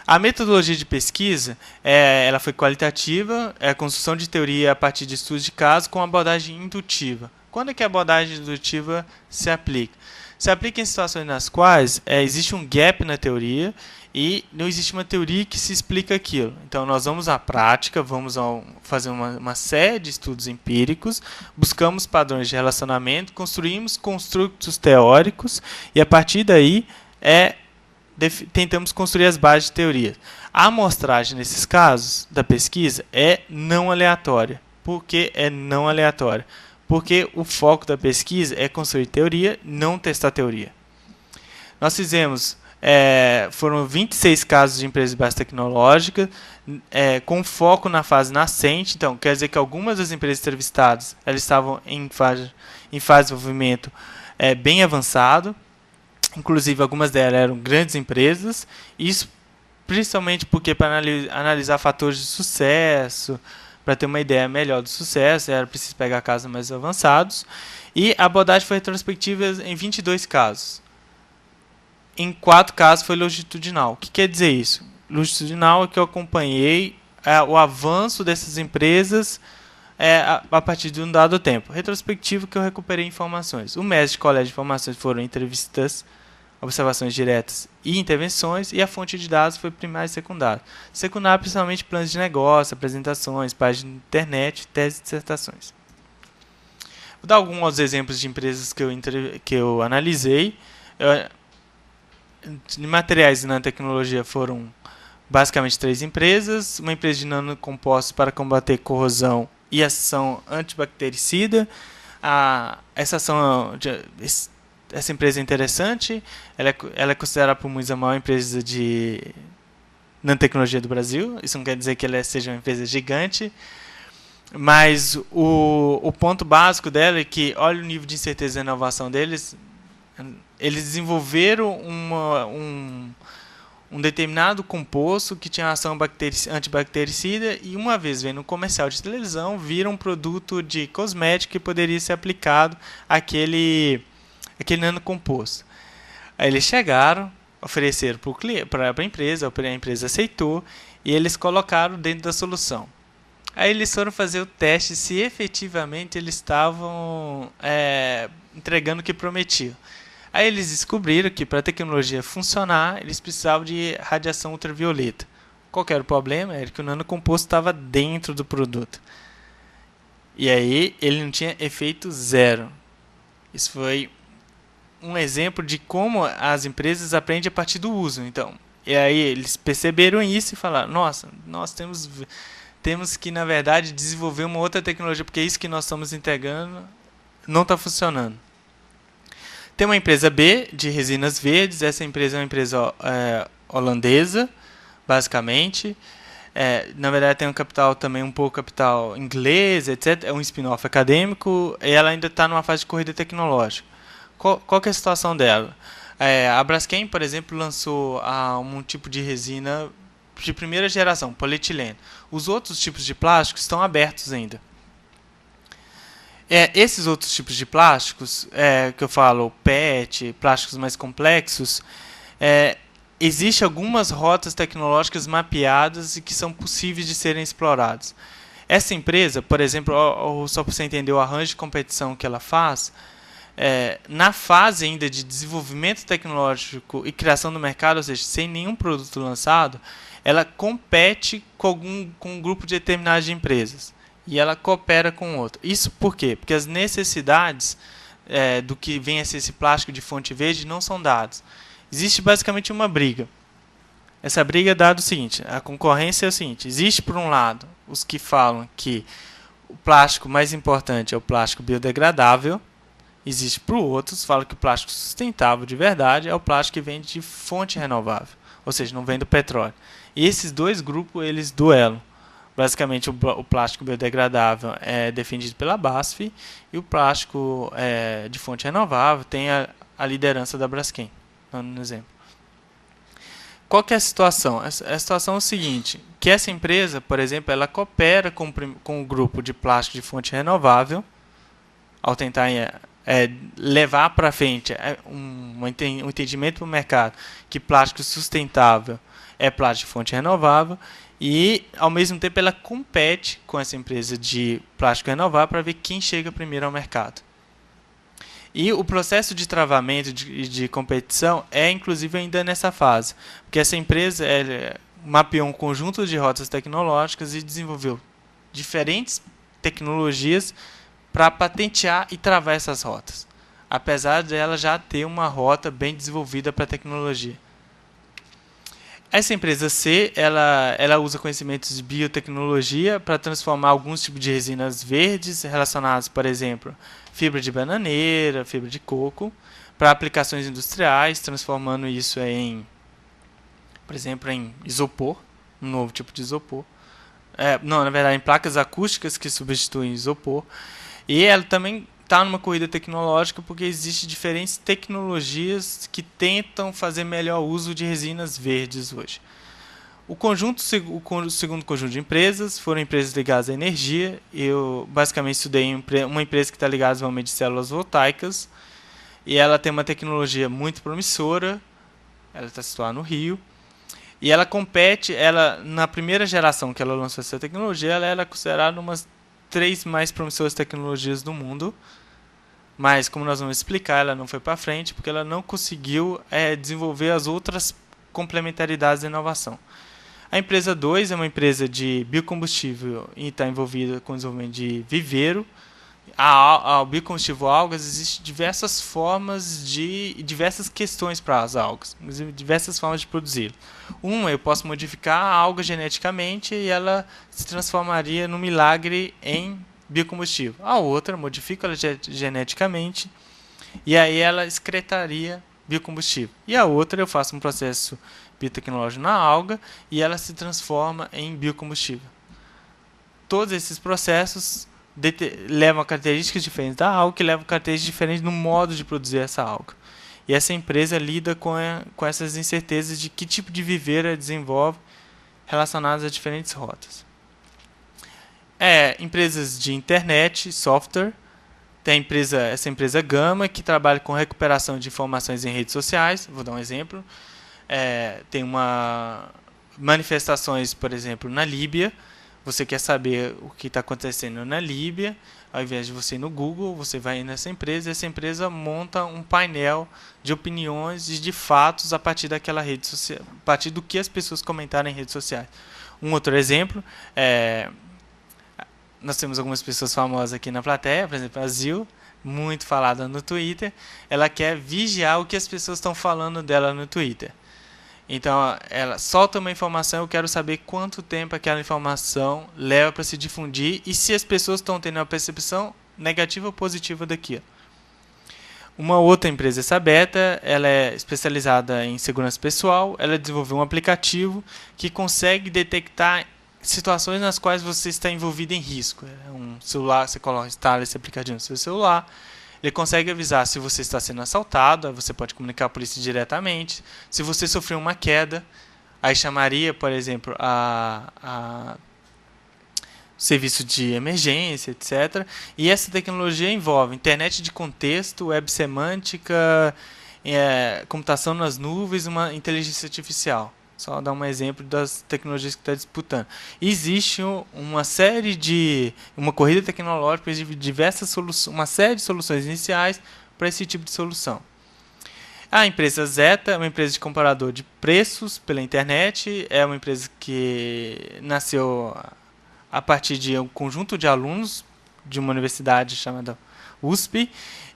[SPEAKER 2] A metodologia de pesquisa ela foi qualitativa, é a construção de teoria a partir de estudos de caso com abordagem indutiva. Quando é que a abordagem indutiva se aplica? Se aplica em situações nas quais existe um gap na teoria e não existe uma teoria que se explica aquilo. Então, nós vamos à prática, vamos fazer uma série de estudos empíricos, buscamos padrões de relacionamento, construímos construtos teóricos e, a partir daí, tentamos construir as bases de teoria. A amostragem, nesses casos da pesquisa, é não aleatória. Por que é não aleatória? Porque o foco da pesquisa é construir teoria, não testar teoria. Nós fizemos, foram 26 casos de empresas de base tecnológica, com foco na fase nascente. Então, quer dizer que algumas das empresas entrevistadas elas estavam em fase de desenvolvimento bem avançado. Inclusive, algumas delas eram grandes empresas. Isso principalmente porque, para analisar fatores de sucesso, para ter uma ideia melhor do sucesso, era preciso pegar casos mais avançados. E a abordagem foi retrospectiva em 22 casos. Em 4 casos foi longitudinal. O que quer dizer isso? Longitudinal é que eu acompanhei o avanço dessas empresas a partir de um dado tempo. Retrospectivo que eu recuperei informações. O método de coleta de informações foram entrevistas, observações diretas e intervenções, e a fonte de dados foi primária e secundária. Secundária, principalmente planos de negócio, apresentações, páginas de internet, teses e dissertações. Vou dar alguns exemplos de empresas que eu analisei. De materiais de nanotecnologia foram basicamente 3 empresas, uma empresa de nanocompostos para combater corrosão e ação antibactericida. Essa empresa é interessante, ela é considerada por muitos a maior empresa de nanotecnologia do Brasil. Isso não quer dizer que ela seja uma empresa gigante, mas o ponto básico dela é que, olha o nível de incerteza e inovação deles, eles desenvolveram um determinado composto que tinha ação antibactericida e uma vez vendo um comercial de televisão, viram um produto de cosmético que poderia ser aplicado àquele nanocomposto. Aí eles chegaram, ofereceram para a empresa aceitou e eles colocaram dentro da solução. Aí eles foram fazer o teste se efetivamente eles estavam entregando o que prometiam. Aí eles descobriram que para a tecnologia funcionar, eles precisavam de radiação ultravioleta. Qual que era o problema? Era que o nanocomposto estava dentro do produto. E aí ele não tinha efeito zero. Isso foi um exemplo de como as empresas aprendem a partir do uso. Então, e aí eles perceberam isso e falaram, nossa, nós temos que, na verdade, desenvolver uma outra tecnologia, porque isso que nós estamos entregando não está funcionando. Tem uma empresa B de resinas verdes. Essa empresa é uma empresa holandesa, basicamente. Na verdade, tem um capital também, um pouco capital inglês, etc. É um spin-off acadêmico e ela ainda está numa fase de corrida tecnológica. Qual que é a situação dela? A Braskem, por exemplo, lançou um tipo de resina de primeira geração, polietileno. Os outros tipos de plástico estão abertos ainda. Esses outros tipos de plásticos, que eu falo, PET, plásticos mais complexos, existem algumas rotas tecnológicas mapeadas e que são possíveis de serem exploradas. Essa empresa, por exemplo, só para você entender o arranjo de competição que ela faz, na fase ainda de desenvolvimento tecnológico e criação do mercado, ou seja, sem nenhum produto lançado, ela compete com um grupo determinado de empresas. E ela coopera com outro. Isso por quê? Porque as necessidades do que vem a ser esse plástico de fonte verde não são dadas. Existe basicamente uma briga. Essa briga é dada o seguinte, a concorrência é o seguinte, existe por um lado os que falam que o plástico mais importante é o plástico biodegradável, existe por outros que falam que o plástico sustentável de verdade é o plástico que vem de fonte renovável, ou seja, não vem do petróleo. E esses dois grupos, eles duelam. Basicamente, o plástico biodegradável é defendido pela BASF e o plástico de fonte renovável tem a liderança da Braskem, dando um exemplo. Qual que é a situação? A situação é o seguinte, que essa empresa, por exemplo, ela coopera com o grupo de plástico de fonte renovável, ao tentar levar para frente um entendimento para o mercado que plástico sustentável é plástico de fonte renovável, e, ao mesmo tempo, ela compete com essa empresa de plástico renovável para ver quem chega primeiro ao mercado. E o processo de travamento de competição inclusive, ainda nessa fase. Porque essa empresa mapeou um conjunto de rotas tecnológicas e desenvolveu diferentes tecnologias para patentear e travar essas rotas. Apesar de ela já ter uma rota bem desenvolvida para a tecnologia. Essa empresa C, ela usa conhecimentos de biotecnologia para transformar alguns tipos de resinas verdes relacionadas, por exemplo, fibra de bananeira, fibra de coco, para aplicações industriais, transformando isso por exemplo, em isopor, um novo tipo de isopor. Na verdade, em placas acústicas que substituem isopor. E ela também está numa corrida tecnológica porque existem diferentes tecnologias que tentam fazer melhor uso de resinas verdes hoje. O segundo conjunto de empresas foram empresas ligadas à energia. Eu basicamente estudei uma empresa que está ligada ao desenvolvimento de células voltaicas e ela tem uma tecnologia muito promissora. Ela está situada no Rio e ela compete. Na primeira geração que ela lançou essa tecnologia, ela era considerada uma das 3 mais promissoras tecnologias do mundo. Mas, como nós vamos explicar, ela não foi para frente porque ela não conseguiu desenvolver as outras complementaridades da inovação. A empresa 2 é uma empresa de biocombustível e está envolvida com o desenvolvimento de viveiro. O biocombustível algas, existem diversas formas diversas questões para as algas, diversas formas de produzi-lo. Eu posso modificar a alga geneticamente e ela se transformaria no milagre em biocombustível. A outra, modifico ela geneticamente e aí ela excretaria biocombustível. E a outra, eu faço um processo biotecnológico na alga e ela se transforma em biocombustível. Todos esses processos levam a características diferentes da alga, que levam características diferentes no modo de produzir essa alga. E essa empresa lida com essas incertezas de que tipo de viver ela desenvolve relacionadas a diferentes rotas. Empresas de internet, software. Tem essa empresa Gama, que trabalha com recuperação de informações em redes sociais. Vou dar um exemplo. Tem manifestações, por exemplo, na Líbia. Você quer saber o que está acontecendo na Líbia. Ao invés de você ir no Google, você vai nessa empresa e essa empresa monta um painel de opiniões e de fatos a partir daquela rede social, a partir do que as pessoas comentaram em redes sociais. Um outro exemplo nós temos algumas pessoas famosas aqui na plateia, por exemplo, a Zil, muito falada no Twitter. Ela quer vigiar o que as pessoas estão falando dela no Twitter. Então, ela solta uma informação, eu quero saber quanto tempo aquela informação leva para se difundir e se as pessoas estão tendo uma percepção negativa ou positiva daquilo. Uma outra empresa, essa Beta, ela é especializada em segurança pessoal. Ela desenvolveu um aplicativo que consegue detectar situações nas quais você está envolvido em risco. Um celular, você instala esse aplicativo no seu celular. Ele consegue avisar se você está sendo assaltado, você pode comunicar a polícia diretamente. Se você sofreu uma queda, aí chamaria, por exemplo, a serviço de emergência, etc. E essa tecnologia envolve internet de contexto, web semântica, computação nas nuvens, uma inteligência artificial. Só dar um exemplo das tecnologias que está disputando. Existe uma corrida tecnológica de diversas soluções, uma série de soluções iniciais para esse tipo de solução. A empresa Zeta é uma empresa de comparador de preços pela internet. É uma empresa que nasceu a partir de um conjunto de alunos de uma universidade chamada USP,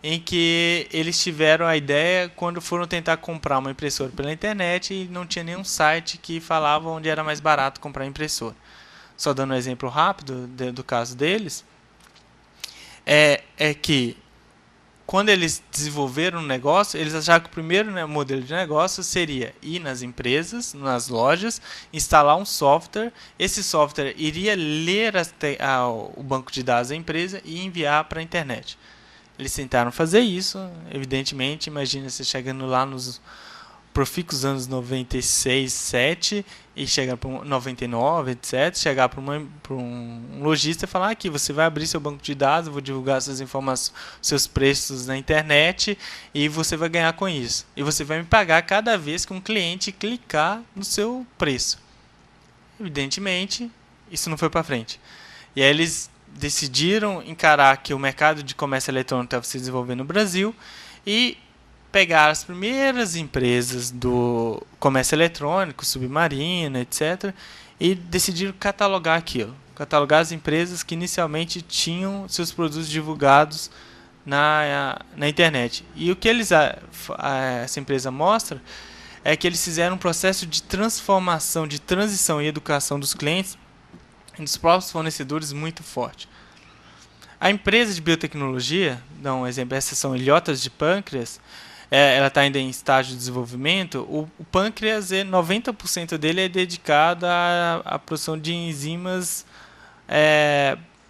[SPEAKER 2] em que eles tiveram a ideia quando foram tentar comprar uma impressora pela internet e não tinha nenhum site que falava onde era mais barato comprar impressora. Só dando um exemplo rápido do caso deles, é que quando eles desenvolveram um negócio, eles acharam que o primeiro modelo de negócio seria ir nas empresas, nas lojas, instalar um software. Esse software iria ler o banco de dados da empresa e enviar para a internet. Eles tentaram fazer isso, evidentemente. Imagina você chegando lá nos profícuos anos 96, 7 e chegar para 99, etc. Chegar para um lojista e falar: aqui, você vai abrir seu banco de dados, eu vou divulgar suas informações, seus preços na internet e você vai ganhar com isso. E você vai me pagar cada vez que um cliente clicar no seu preço. Evidentemente, isso não foi para frente. E aí eles decidiram encarar que o mercado de comércio eletrônico estava se desenvolvendo no Brasil e pegaram as primeiras empresas do comércio eletrônico, Submarino, etc., e decidiram catalogar aquilo. Catalogar as empresas que inicialmente tinham seus produtos divulgados na internet. E o que essa empresa mostra é que eles fizeram um processo de transformação, de transição e educação dos clientes e dos próprios fornecedores muito forte. A empresa de biotecnologia, dá um exemplo, essas são ilhotas de pâncreas, ela está ainda em estágio de desenvolvimento. O pâncreas, 90% dele é dedicado à produção de enzimas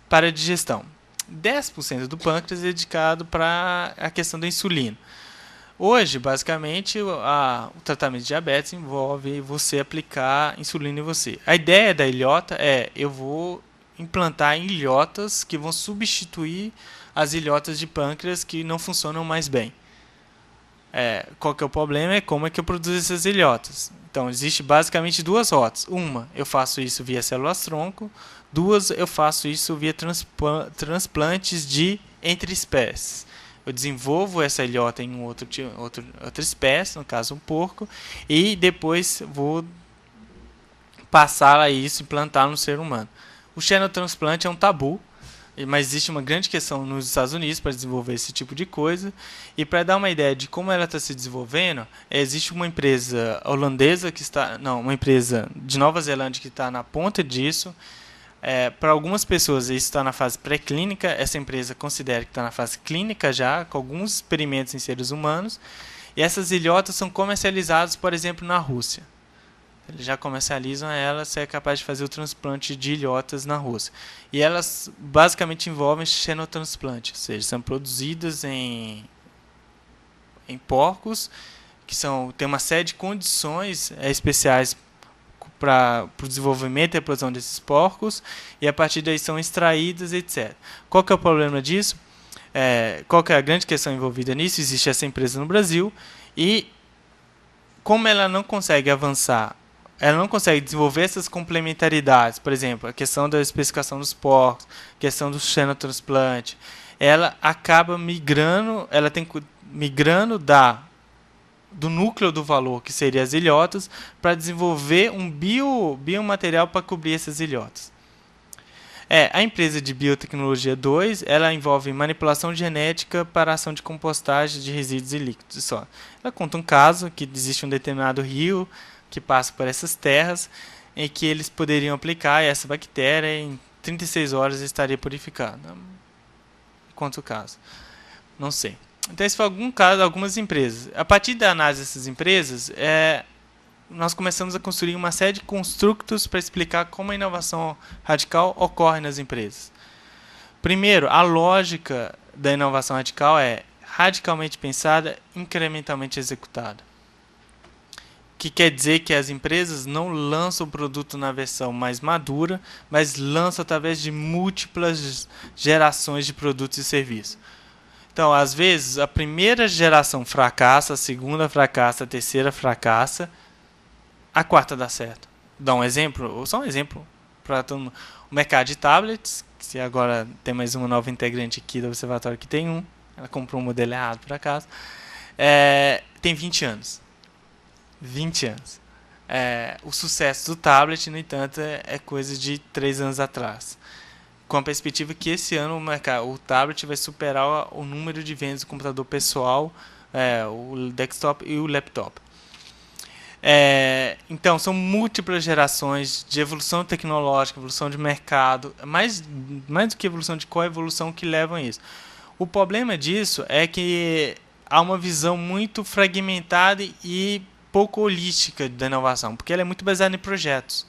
[SPEAKER 2] para a digestão. 10% do pâncreas é dedicado para a questão da insulina. Hoje, basicamente, o tratamento de diabetes envolve você aplicar insulina em você. A ideia da ilhota eu vou implantar ilhotas que vão substituir as ilhotas de pâncreas que não funcionam mais bem. Qual que é o problema? Como é que eu produzo essas ilhotas? Então, existe basicamente duas rotas. Uma, eu faço isso via células-tronco. Duas, eu faço isso via transplantes entre espécies. Eu desenvolvo essa ilhota em outra espécie, no caso um porco, e depois vou passar a isso e implantar no ser humano. O xenotransplante é um tabu, mas existe uma grande questão nos Estados Unidos para desenvolver esse tipo de coisa. E para dar uma ideia de como ela está se desenvolvendo, existe uma empresa holandesa uma empresa de Nova Zelândia que está na ponta disso. Para algumas pessoas isso está na fase pré-clínica. Essa empresa considera que está na fase clínica já, com alguns experimentos em seres humanos. E essas ilhotas são comercializadas, por exemplo, na Rússia. Eles já comercializam elas, você é capaz de fazer o transplante de ilhotas na Rússia. E elas basicamente envolvem xenotransplante, ou seja, são produzidas em em porcos, tem uma série de condições especiais para o desenvolvimento e a produção desses porcos, e a partir daí são extraídas, etc. Qual que é o problema disso? Qual que é a grande questão envolvida nisso? Existe essa empresa no Brasil, e como ela não consegue avançar, ela não consegue desenvolver essas complementaridades, por exemplo, a questão da especificação dos porcos, a questão do xenotransplante, ela acaba migrando do núcleo do valor, que seria as ilhotas, para desenvolver um biomaterial para cobrir essas ilhotas. A empresa de biotecnologia 2, ela envolve manipulação genética para ação de compostagem de resíduos e líquidos. Ela conta um caso que existe um determinado rio que passa por essas terras, em que eles poderiam aplicar essa bactéria e em 36 horas estaria purificado. Quanto o caso? Não sei. Então, esse foi algum caso, algumas empresas. A partir da análise dessas empresas, nós começamos a construir uma série de construtos para explicar como a inovação radical ocorre nas empresas. Primeiro, a lógica da inovação radical é radicalmente pensada, incrementalmente executada. Que quer dizer que as empresas não lançam o produto na versão mais madura, mas lançam através de múltiplas gerações de produtos e serviços. Então, às vezes, a primeira geração fracassa, a segunda fracassa, a terceira fracassa, a quarta dá certo. Dá um exemplo, só um exemplo para todo mundo. O mercado de tablets, que agora tem mais uma nova integrante aqui do observatório que tem um, ela comprou um modelo errado por acaso, tem 20 anos. 20 anos. O sucesso do tablet, no entanto, é coisa de 3 anos atrás. Com a perspectiva que esse ano o tablet vai superar o número de vendas do computador pessoal, o desktop e o laptop. Então, são múltiplas gerações de evolução tecnológica, evolução de mercado, mais do que evolução de coevolução que levam a isso. O problema disso é que há uma visão muito fragmentada e pouco holística da inovação, porque ela é muito baseada em projetos.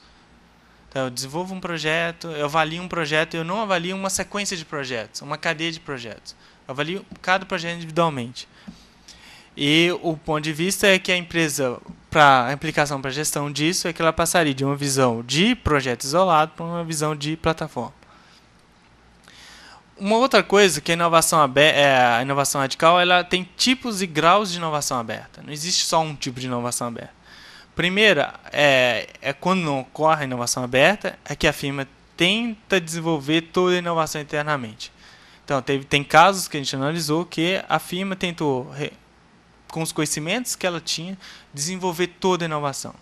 [SPEAKER 2] Então, eu desenvolvo um projeto, eu avalio um projeto, eu não avalio uma sequência de projetos, uma cadeia de projetos. Eu avalio cada projeto individualmente. E o ponto de vista é que a empresa, para a implicação para a gestão disso, é que ela passaria de uma visão de projeto isolado para uma visão de plataforma. Uma outra coisa que a inovação radical, ela tem tipos e graus de inovação aberta. Não existe só um tipo de inovação aberta. Primeira, quando não ocorre a inovação aberta, é que a firma tenta desenvolver toda a inovação internamente. Então, tem casos que a gente analisou que a firma tentou, com os conhecimentos que ela tinha, desenvolver toda a inovação.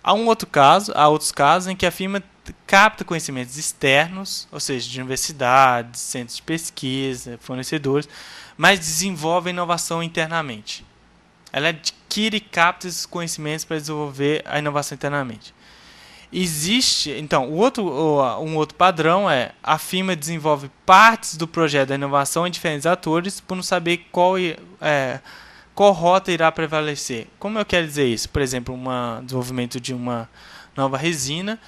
[SPEAKER 2] Há outros casos em que a firma capta conhecimentos externos, ou seja, de universidades, centros de pesquisa, fornecedores, mas desenvolve a inovação internamente. Ela adquire e capta esses conhecimentos para desenvolver a inovação internamente. Então, um outro padrão é a firma desenvolve partes do projeto da inovação em diferentes atores por não saber qual rota irá prevalecer. Como eu quero dizer isso? Por exemplo, desenvolvimento de uma nova resina,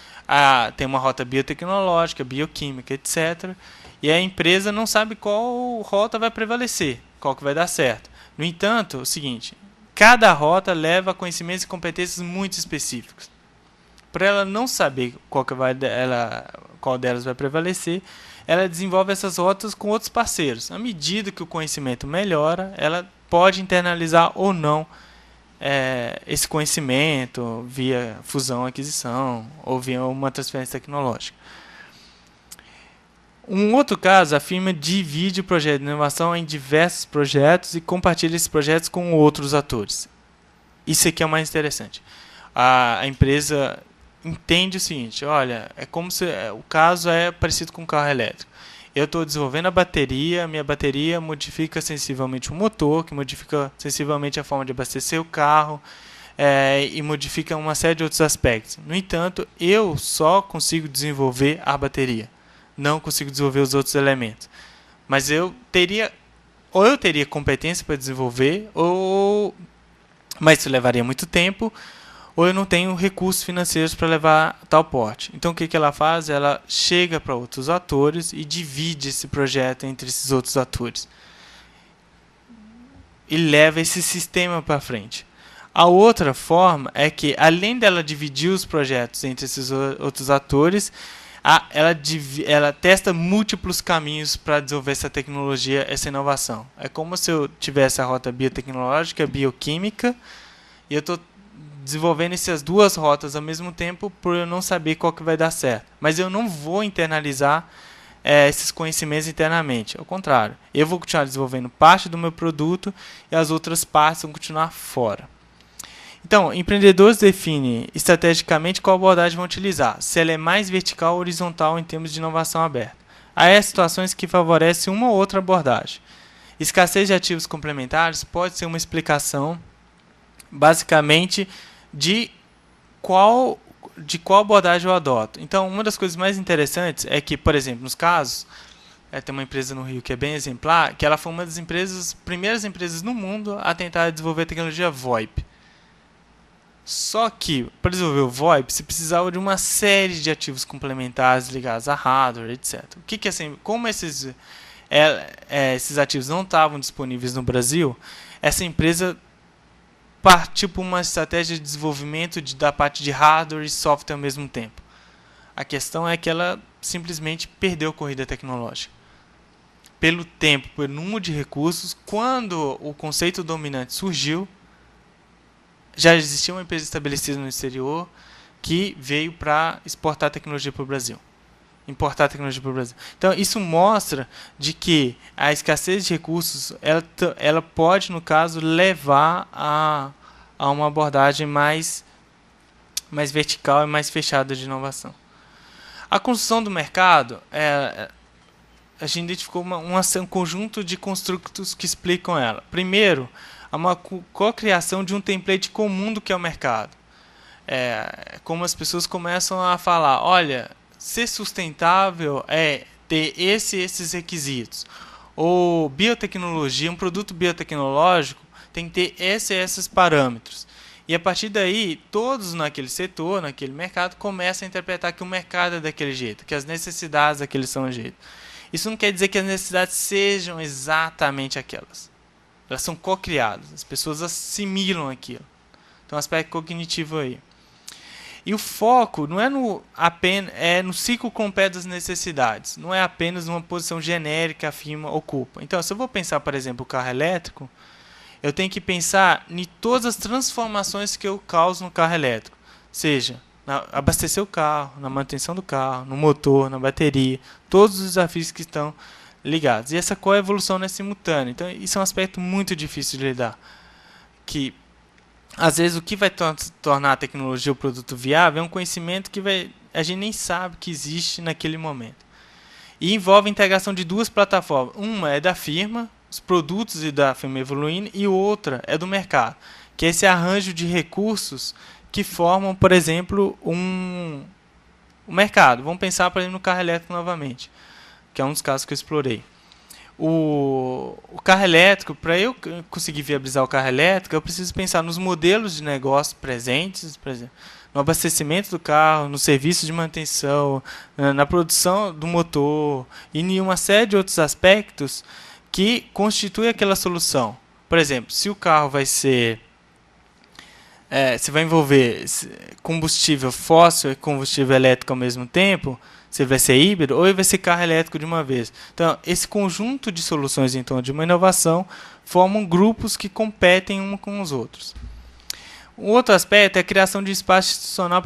[SPEAKER 2] tem uma rota biotecnológica, bioquímica, etc. E a empresa não sabe qual rota vai prevalecer, qual que vai dar certo. No entanto, é o seguinte, cada rota leva a conhecimentos e competências muito específicos. Para ela não saber qual delas vai prevalecer, ela desenvolve essas rotas com outros parceiros. À medida que o conhecimento melhora, ela pode internalizar ou não esse conhecimento via fusão, aquisição ou via uma transferência tecnológica. Um outro caso, a firma divide o projeto de inovação em diversos projetos e compartilha esses projetos com outros atores. Isso aqui é o mais interessante. A empresa entende o seguinte, olha, é como se o caso é parecido com um carro elétrico. Eu estou desenvolvendo a bateria, minha bateria modifica sensivelmente o motor, que modifica sensivelmente a forma de abastecer o carro e modifica uma série de outros aspectos. No entanto, eu só consigo desenvolver a bateria, não consigo desenvolver os outros elementos. Mas eu teria competência para desenvolver, mas isso levaria muito tempo, ou eu não tenho recursos financeiros para levar tal porte. Então, o que ela faz? Ela chega para outros atores e divide esse projeto entre esses outros atores. e leva esse sistema para frente. A outra forma é que, além dela dividir os projetos entre esses outros atores, ela testa múltiplos caminhos para desenvolver essa tecnologia, essa inovação. É como se eu tivesse a rota biotecnológica, bioquímica, e eu estou desenvolvendo essas duas rotas ao mesmo tempo por eu não saber qual que vai dar certo. Mas eu não vou internalizar esses conhecimentos internamente. Ao contrário, eu vou continuar desenvolvendo parte do meu produto e as outras partes vão continuar fora. Então, empreendedores definem estrategicamente qual abordagem vão utilizar, se ela é mais vertical ou horizontal em termos de inovação aberta. Há situações que favorecem uma ou outra abordagem. Escassez de ativos complementares pode ser uma explicação, basicamente, de qual abordagem eu adoto. Então, uma das coisas mais interessantes é que, por exemplo, nos casos, tem uma empresa no Rio que é bem exemplar, que ela foi uma das primeiras empresas no mundo a tentar desenvolver a tecnologia VoIP. Só que, para desenvolver o VoIP, você precisava de uma série de ativos complementares ligados a hardware, etc. Como esses ativos não estavam disponíveis no Brasil, essa empresa partiu para uma estratégia de desenvolvimento da parte de hardware e software ao mesmo tempo. A questão é que ela simplesmente perdeu a corrida tecnológica. Pelo tempo, pelo número de recursos, quando o conceito dominante surgiu, já existia uma empresa estabelecida no exterior que veio para exportar tecnologia para o Brasil. Importar tecnologia para o Brasil. Então, isso mostra de que a escassez de recursos ela pode, no caso, levar a uma abordagem mais vertical e mais fechada de inovação. A construção do mercado, a gente identificou um conjunto de construtos que explicam ela. Primeiro, uma cocriação de um template comum do que é o mercado. Como as pessoas começam a falar, olha, ser sustentável é ter esses requisitos. Ou biotecnologia, um produto biotecnológico tem que ter esses parâmetros. E a partir daí, todos naquele setor, naquele mercado, começam a interpretar que o mercado é daquele jeito, que as necessidades daquele são daquele jeito. Isso não quer dizer que as necessidades sejam exatamente aquelas. Elas são co-criadas, as pessoas assimilam aquilo. Então, um aspecto cognitivo aí. E o foco não é no ciclo completo das necessidades. Não é apenas uma posição genérica que a firma ocupa. Então, se eu vou pensar, por exemplo, o carro elétrico, eu tenho que pensar em todas as transformações que eu causo no carro elétrico. Seja, abastecer o carro, na manutenção do carro, no motor, na bateria, todos os desafios que estão ligados. E essa coevolução não é simultânea. Então, isso é um aspecto muito difícil de lidar. Que, às vezes, o que vai tornar a tecnologia ou o produto viável é um conhecimento que a gente nem sabe que existe naquele momento. E envolve a integração de duas plataformas. Uma é da firma, os produtos e da firma evoluindo, e outra é do mercado, que é esse arranjo de recursos que formam, por exemplo, um mercado. Vamos pensar, por exemplo, no carro elétrico novamente, que é um dos casos que eu explorei. O carro elétrico, para eu conseguir viabilizar o carro elétrico, eu preciso pensar nos modelos de negócio presentes, por exemplo, no abastecimento do carro, no serviço de manutenção, na produção do motor e em uma série de outros aspectos que constituem aquela solução. Por exemplo, se o carro vai envolver combustível fóssil e combustível elétrico ao mesmo tempo, se vai ser híbrido ou vai ser carro elétrico de uma vez. Então, esse conjunto de soluções em torno de uma inovação formam grupos que competem uns com os outros. Um outro aspecto é a criação de espaço institucional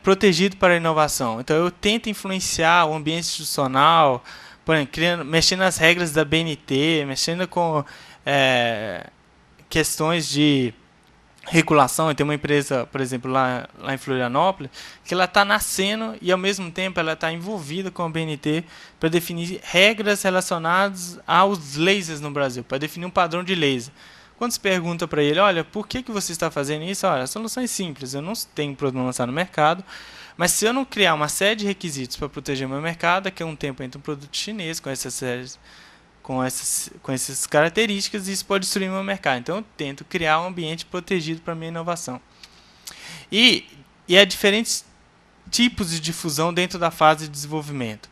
[SPEAKER 2] protegido para a inovação. Então, eu tento influenciar o ambiente institucional, por exemplo, mexendo nas regras da BNT, mexendo com questões de regulação. Tem uma empresa, por exemplo, lá em Florianópolis, que ela está nascendo e, ao mesmo tempo, ela está envolvida com a BNT para definir regras relacionadas aos lasers no Brasil, para definir um padrão de laser. Quando se pergunta para ele, olha, por que você está fazendo isso? Olha, a solução é simples, eu não tenho produto lançado no mercado, mas se eu não criar uma série de requisitos para proteger o meu mercado, daqui a um tempo entra um produto chinês com essas características, e isso pode destruir o meu mercado. Então, eu tento criar um ambiente protegido para a minha inovação. E há diferentes tipos de difusão dentro da fase de desenvolvimento.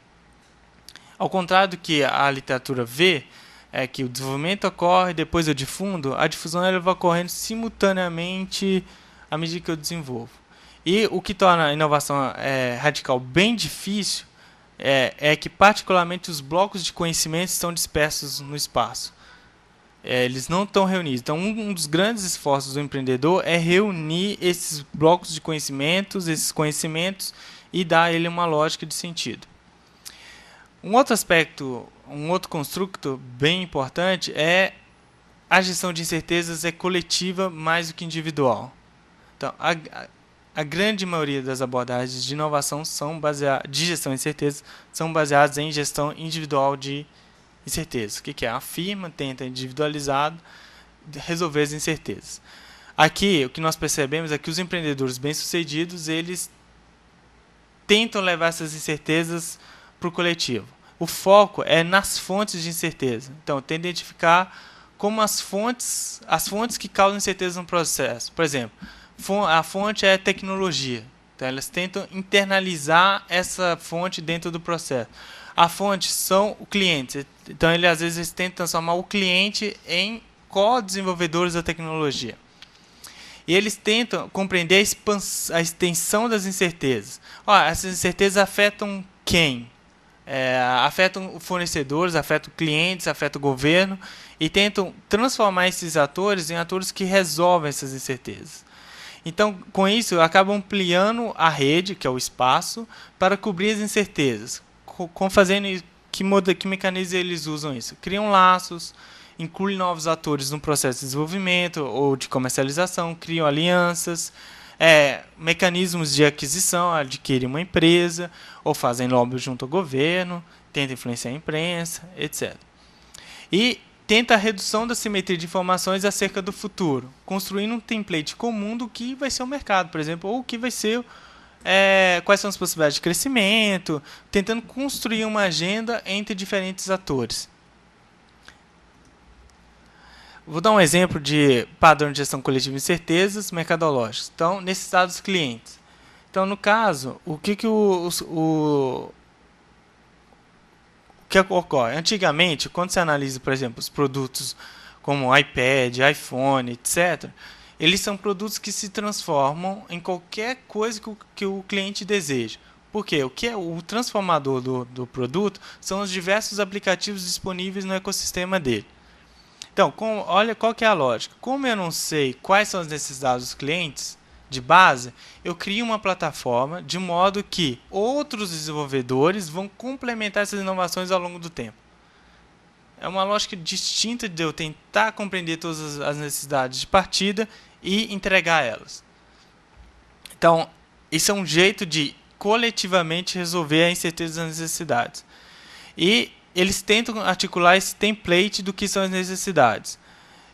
[SPEAKER 2] Ao contrário do que a literatura vê, é que o desenvolvimento ocorre, depois eu difundo, a difusão ela vai ocorrendo simultaneamente à medida que eu desenvolvo. E o que torna a inovação radical bem difícil é que, particularmente, os blocos de conhecimento estão dispersos no espaço. Eles não estão reunidos. Então, um dos grandes esforços do empreendedor é reunir esses blocos de conhecimentos, e dar a ele uma lógica de sentido. Um outro aspecto, um outro construto bem importante é a gestão de incertezas é coletiva mais do que individual. Então, a grande maioria das abordagens de inovação de gestão de incertezas são baseadas em gestão individual de incertezas. O que é? A firma tenta individualizado resolver as incertezas. Aqui, o que nós percebemos é que os empreendedores bem-sucedidos, eles tentam levar essas incertezas para o coletivo. O foco é nas fontes de incerteza. Então, tem que identificar como as fontes que causam incerteza no processo. Por exemplo, a fonte é tecnologia. Então, elas tentam internalizar essa fonte dentro do processo. A fonte são o cliente. Então, às vezes tentam transformar o cliente em co-desenvolvedores da tecnologia. E eles tentam compreender a extensão das incertezas. Essas incertezas afetam quem? Afetam fornecedores, afetam clientes, afetam o governo, e tentam transformar esses atores em atores que resolvem essas incertezas. Então, com isso, acabam ampliando a rede, que é o espaço, para cobrir as incertezas. Que mecanismos eles usam isso? Criam laços, incluem novos atores no processo de desenvolvimento ou de comercialização, criam alianças, mecanismos de aquisição, adquirem uma empresa, ou fazem lobby junto ao governo, tentam influenciar a imprensa, etc. E tenta a redução da simetria de informações acerca do futuro, construindo um template comum do que vai ser o mercado, por exemplo, ou o que vai ser, quais são as possibilidades de crescimento, tentando construir uma agenda entre diferentes atores. Vou dar um exemplo de padrão de gestão coletiva de incertezas mercadológicas. Então, necessidades dos clientes. Então, no caso, o que ocorre? Antigamente, quando você analisa, por exemplo, os produtos como iPad, iPhone, etc., eles são produtos que se transformam em qualquer coisa que o cliente deseja. Por quê? O que é o transformador do produto são os diversos aplicativos disponíveis no ecossistema dele. Então, olha qual que é a lógica. Como eu não sei quais são as necessidades dos clientes de base, eu crio uma plataforma de modo que outros desenvolvedores vão complementar essas inovações ao longo do tempo. É uma lógica distinta de eu tentar compreender todas as necessidades de partida e entregar elas. Então, isso é um jeito de coletivamente resolver a incerteza das necessidades. E eles tentam articular esse template do que são as necessidades.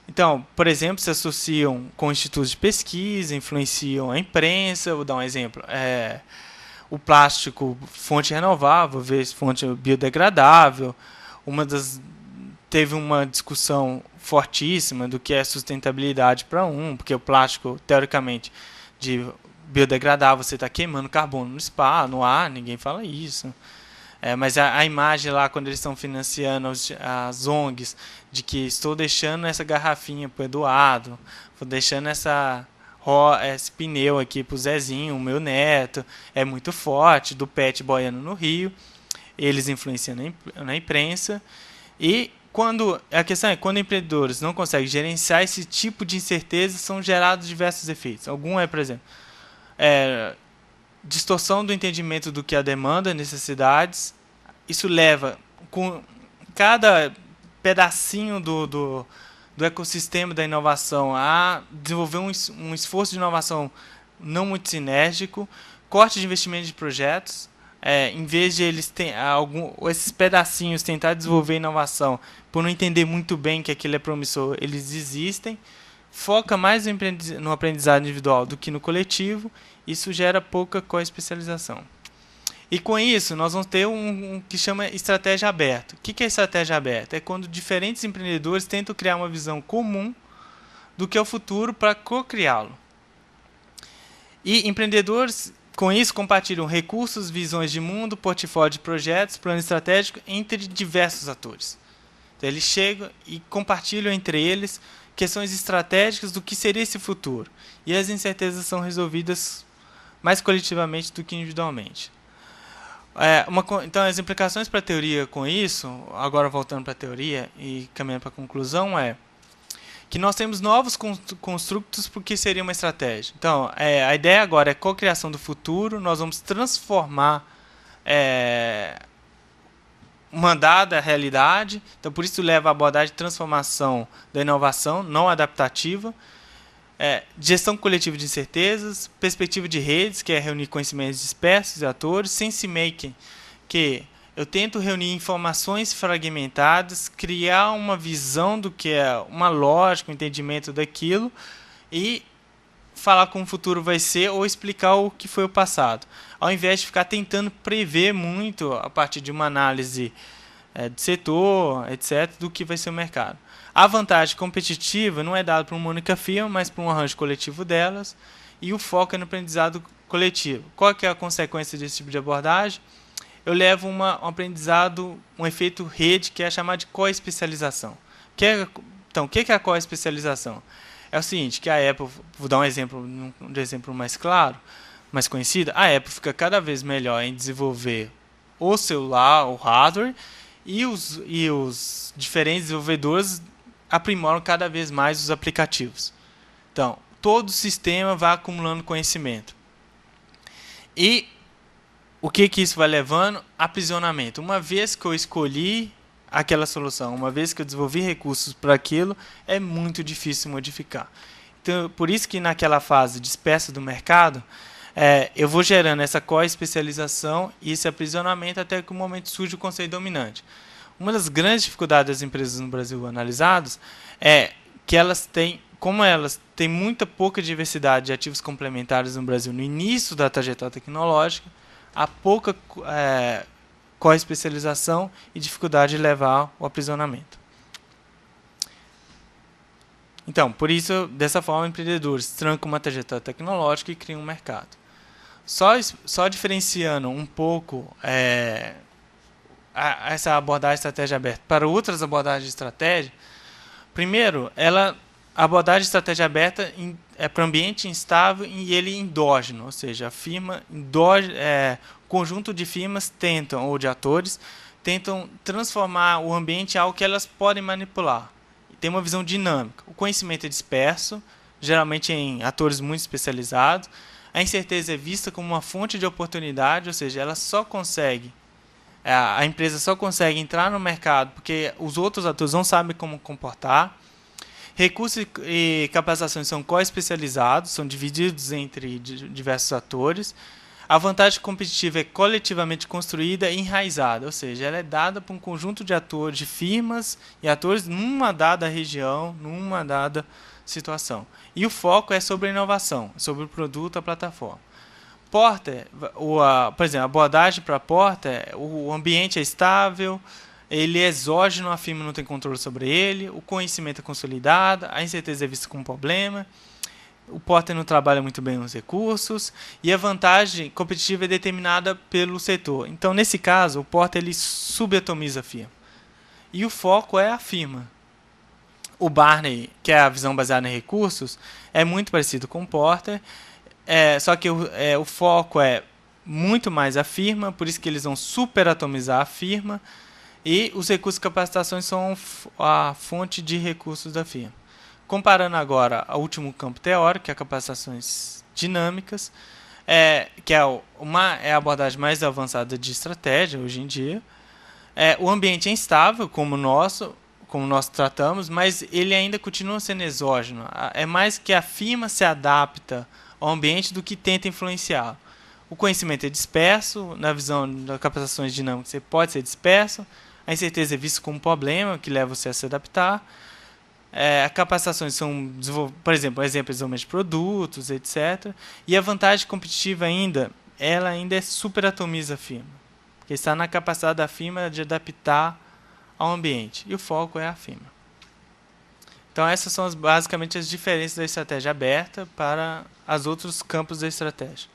[SPEAKER 2] Então, por exemplo, se associam com institutos de pesquisa, influenciam a imprensa. Vou dar um exemplo. O plástico, fonte renovável, vezes fonte biodegradável. Teve uma discussão fortíssima do que é sustentabilidade para porque o plástico, teoricamente, de biodegradável, você está queimando carbono no espaço, no ar, ninguém fala isso. Mas a imagem lá, quando eles estão financiando as ONGs, de que estou deixando essa garrafinha para o Eduardo, estou deixando esse pneu aqui para o Zezinho, o meu neto, é muito forte, do pet boiando no rio, eles influenciam na imprensa. E a questão é, quando empreendedores não conseguem gerenciar esse tipo de incerteza, são gerados diversos efeitos. Por exemplo, distorção do entendimento do que é a demanda, necessidades. Isso leva, com cada pedacinho do ecossistema da inovação, a desenvolver um esforço de inovação não muito sinérgico, corte de investimento de projetos. Em vez de esses pedacinhos tentar desenvolver inovação por não entender muito bem que aquilo é promissor, eles desistem. Foca mais no aprendizado individual do que no coletivo. Isso gera pouca co-especialização. E com isso, nós vamos ter um que chama estratégia aberta. O que é estratégia aberta? É quando diferentes empreendedores tentam criar uma visão comum do que é o futuro para co-criá-lo. E empreendedores, com isso, compartilham recursos, visões de mundo, portfólio de projetos, plano estratégico entre diversos atores. Então, eles chegam e compartilham entre eles questões estratégicas do que seria esse futuro. E as incertezas são resolvidas mais coletivamente do que individualmente. Então, as implicações para a teoria com isso, agora voltando para a teoria e caminhando para a conclusão, é que nós temos novos construtos para o que seria uma estratégia. Então, a ideia agora é cocriação do futuro, nós vamos transformar uma dada realidade, então por isso leva a abordagem de transformação da inovação, não adaptativa, gestão coletiva de incertezas, perspectiva de redes, que é reunir conhecimentos dispersos e atores, sense making, que eu tento reunir informações fragmentadas, criar uma visão do que é uma lógica, um entendimento daquilo e falar como o futuro vai ser ou explicar o que foi o passado, ao invés de ficar tentando prever muito a partir de uma análise de setor, etc., do que vai ser o mercado. A vantagem competitiva não é dada por uma única firma, mas por um arranjo coletivo delas, e o foco é no aprendizado coletivo. Qual que é a consequência desse tipo de abordagem? Eu levo um aprendizado, um efeito rede, que é chamado de co-especialização. Então, o que é a co-especialização? É o seguinte, que a Apple, vou dar um exemplo mais claro, mais conhecido, a Apple fica cada vez melhor em desenvolver o celular, o hardware, e os diferentes desenvolvedores aprimoram cada vez mais os aplicativos. Então, todo o sistema vai acumulando conhecimento. E o que isso vai levando? Aprisionamento. Uma vez que eu escolhi aquela solução, uma vez que eu desenvolvi recursos para aquilo, é muito difícil modificar. Então, por isso que naquela fase dispersa do mercado, eu vou gerando essa co-especialização e esse aprisionamento até que o momento surge o conceito dominante. Uma das grandes dificuldades das empresas no Brasil analisadas é que como elas têm muita pouca diversidade de ativos complementares no Brasil no início da trajetória tecnológica, há pouca co-especialização e dificuldade de levar o aprisionamento. Então, por isso, dessa forma, empreendedores trancam uma trajetória tecnológica e criam um mercado. Só diferenciando um pouco essa abordagem de estratégia aberta para outras abordagens de estratégia, primeiro, a abordagem de estratégia aberta é para o ambiente instável e ele endógeno, ou seja, a firma conjunto de firmas tentam, ou de atores, tentam transformar o ambiente em algo que elas podem manipular. Tem uma visão dinâmica. O conhecimento é disperso, geralmente em atores muito especializados. A incerteza é vista como uma fonte de oportunidade, ou seja, a empresa só consegue entrar no mercado porque os outros atores não sabem como comportar. Recursos e capacitações são co-especializados, são divididos entre diversos atores. A vantagem competitiva é coletivamente construída e enraizada, ou seja, ela é dada por um conjunto de atores, de firmas e atores numa dada região, numa dada situação. E o foco é sobre a inovação, sobre o produto, a plataforma. Porter, por exemplo, a abordagem para Porter, o ambiente é estável, ele é exógeno, a firma não tem controle sobre ele, o conhecimento é consolidado, a incerteza é vista como um problema, o Porter não trabalha muito bem nos recursos e a vantagem competitiva é determinada pelo setor. Então, nesse caso, o Porter ele subatomiza a firma. E o foco é a firma. O Barney, que é a visão baseada em recursos, é muito parecido com o Porter, só que o foco é muito mais a firma, por isso que eles vão superatomizar a firma, e os recursos de capacitações são a fonte de recursos da firma. Comparando agora ao último campo teórico, que é capacitações dinâmicas, que é a abordagem mais avançada de estratégia hoje em dia. O ambiente é instável, como nós tratamos, mas ele ainda continua sendo exógeno. É mais que a firma se adapta ao ambiente do que tenta influenciar. O conhecimento é disperso, na visão das capacitações dinâmicas você pode ser disperso, a incerteza é vista como um problema que leva você a se adaptar. As capacitações são, por exemplo, desenvolvimento de produtos, etc. E a vantagem competitiva ela ainda superatomiza a firma, porque está na capacidade da firma de adaptar ao ambiente, e o foco é a firma. Então essas são basicamente as diferenças da estratégia aberta para os outros campos da estratégia.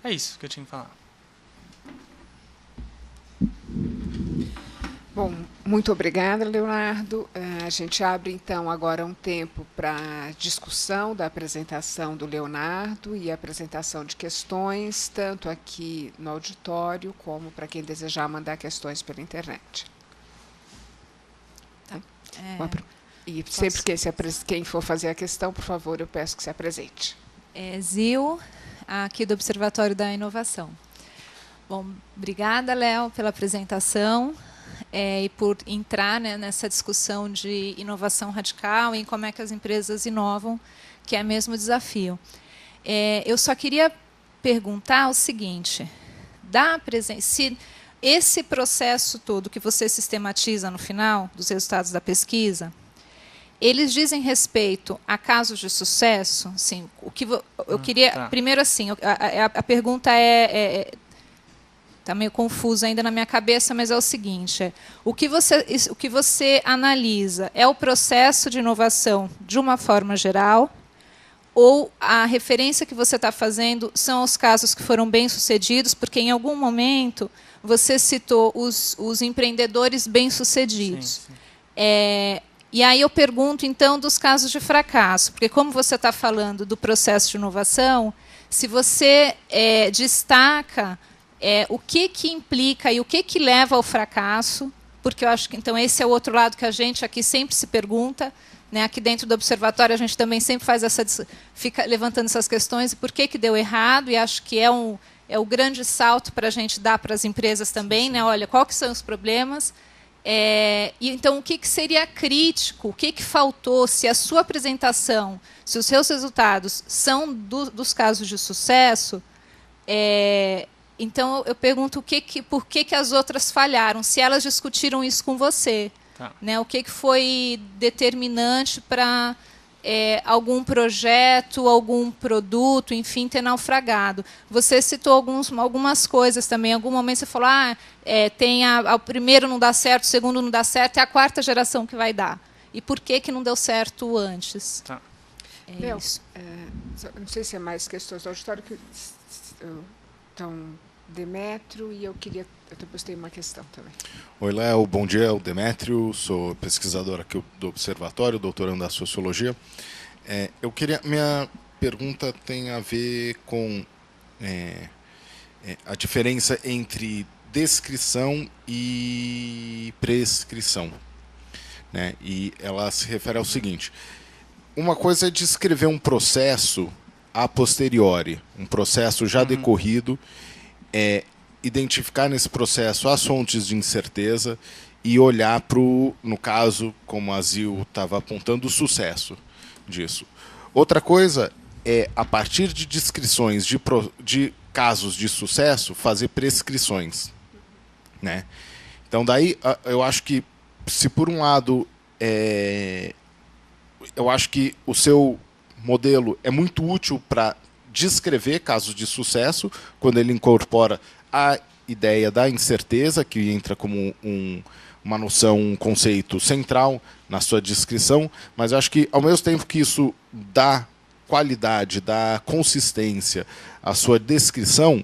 [SPEAKER 2] É isso que eu tinha que falar.
[SPEAKER 1] Bom, muito obrigada, Leonardo. A gente abre, então, agora um tempo para discussão da apresentação do Leonardo e apresentação de questões, tanto aqui no auditório, como para quem desejar mandar questões pela internet. Tá? E sempre que quem for fazer a questão, por favor, eu peço que se apresente.
[SPEAKER 3] Zil, aqui do Observatório da Inovação. Bom, obrigada, Léo, pela apresentação. E por entrar, né, nessa discussão de inovação radical e como é que as empresas inovam, que é mesmo o desafio. Eu só queria perguntar o seguinte: se esse processo todo que você sistematiza no final dos resultados da pesquisa, eles dizem respeito a casos de sucesso? Sim, o que eu queria primeiro assim, a pergunta está meio confuso ainda na minha cabeça, mas é o seguinte: o que você analisa é o processo de inovação de uma forma geral, ou a referência que você está fazendo são os casos que foram bem-sucedidos, porque em algum momento você citou os empreendedores bem-sucedidos. Sim, sim. E aí eu pergunto, então, dos casos de fracasso, porque como você está falando do processo de inovação, se você destaca o que implica e o que leva ao fracasso, porque eu acho que então esse é o outro lado que a gente aqui sempre se pergunta, né? Aqui dentro do observatório a gente também sempre fica levantando essas questões, e por que deu errado, e acho que é o grande salto para a gente dar para as empresas também, né? Olha, quais são os problemas, e então o que seria crítico, o que faltou, se a sua apresentação, se os seus resultados são dos casos de sucesso, então eu pergunto por que as outras falharam, se elas discutiram isso com você. Tá. Né, o que foi determinante para algum projeto, algum produto, enfim, ter naufragado. Você citou algumas coisas também. Em algum momento você falou, o primeiro não dá certo, o segundo não dá certo, é a quarta geração que vai dar. E por que não deu certo antes? Tá.
[SPEAKER 1] Isso. Não sei se é mais questões do auditório que estão... Demétrio, e eu depois tenho uma questão também.
[SPEAKER 4] Oi, Léo, bom dia, eu Demétrio, sou pesquisador aqui do Observatório, doutorando da Sociologia. Minha pergunta tem a ver com a diferença entre descrição e prescrição, né? E ela se refere ao seguinte: uma coisa é descrever um processo a posteriori, um processo já decorrido, identificar nesse processo as fontes de incerteza e olhar para no caso, como a Zil estava apontando, o sucesso disso. Outra coisa é, a partir de descrições de casos de sucesso, fazer prescrições, né? Então, daí, eu acho que, se por um lado, eu acho que o seu modelo é muito útil para descrever casos de sucesso, quando ele incorpora a ideia da incerteza, que entra como uma noção, um conceito central na sua descrição, mas eu acho que, ao mesmo tempo que isso dá qualidade, dá consistência à sua descrição,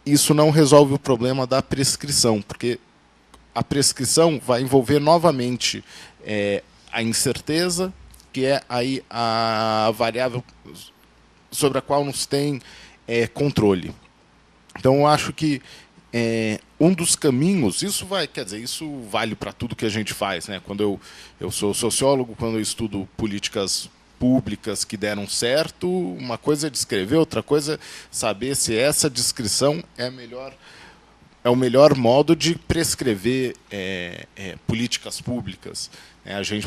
[SPEAKER 4] isso não resolve o problema da prescrição, porque a prescrição vai envolver novamente a incerteza, que é aí a variável sobre a qual não se tem controle. Então, eu acho que um dos caminhos, isso vale para tudo que a gente faz, né? Quando eu sou sociólogo, quando eu estudo políticas públicas que deram certo, uma coisa é descrever, outra coisa é saber se essa descrição é o melhor modo de prescrever políticas públicas.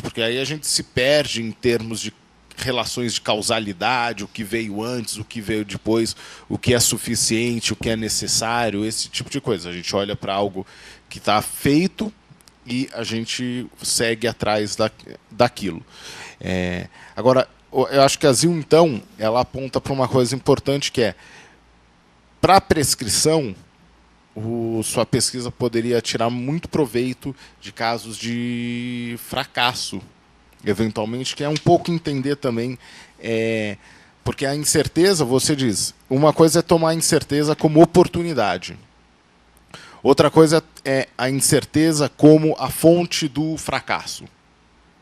[SPEAKER 4] Porque aí a gente se perde em termos de relações de causalidade, o que veio antes, o que veio depois, o que é suficiente, o que é necessário, esse tipo de coisa. A gente olha para algo que está feito e a gente segue atrás daquilo. Agora, eu acho que a Zil, então, ela aponta para uma coisa importante, que é, para a prescrição, sua pesquisa poderia tirar muito proveito de casos de fracasso, eventualmente, que é um pouco entender também, porque a incerteza, você diz, uma coisa é tomar a incerteza como oportunidade, Outra coisa é a incerteza como a fonte do fracasso.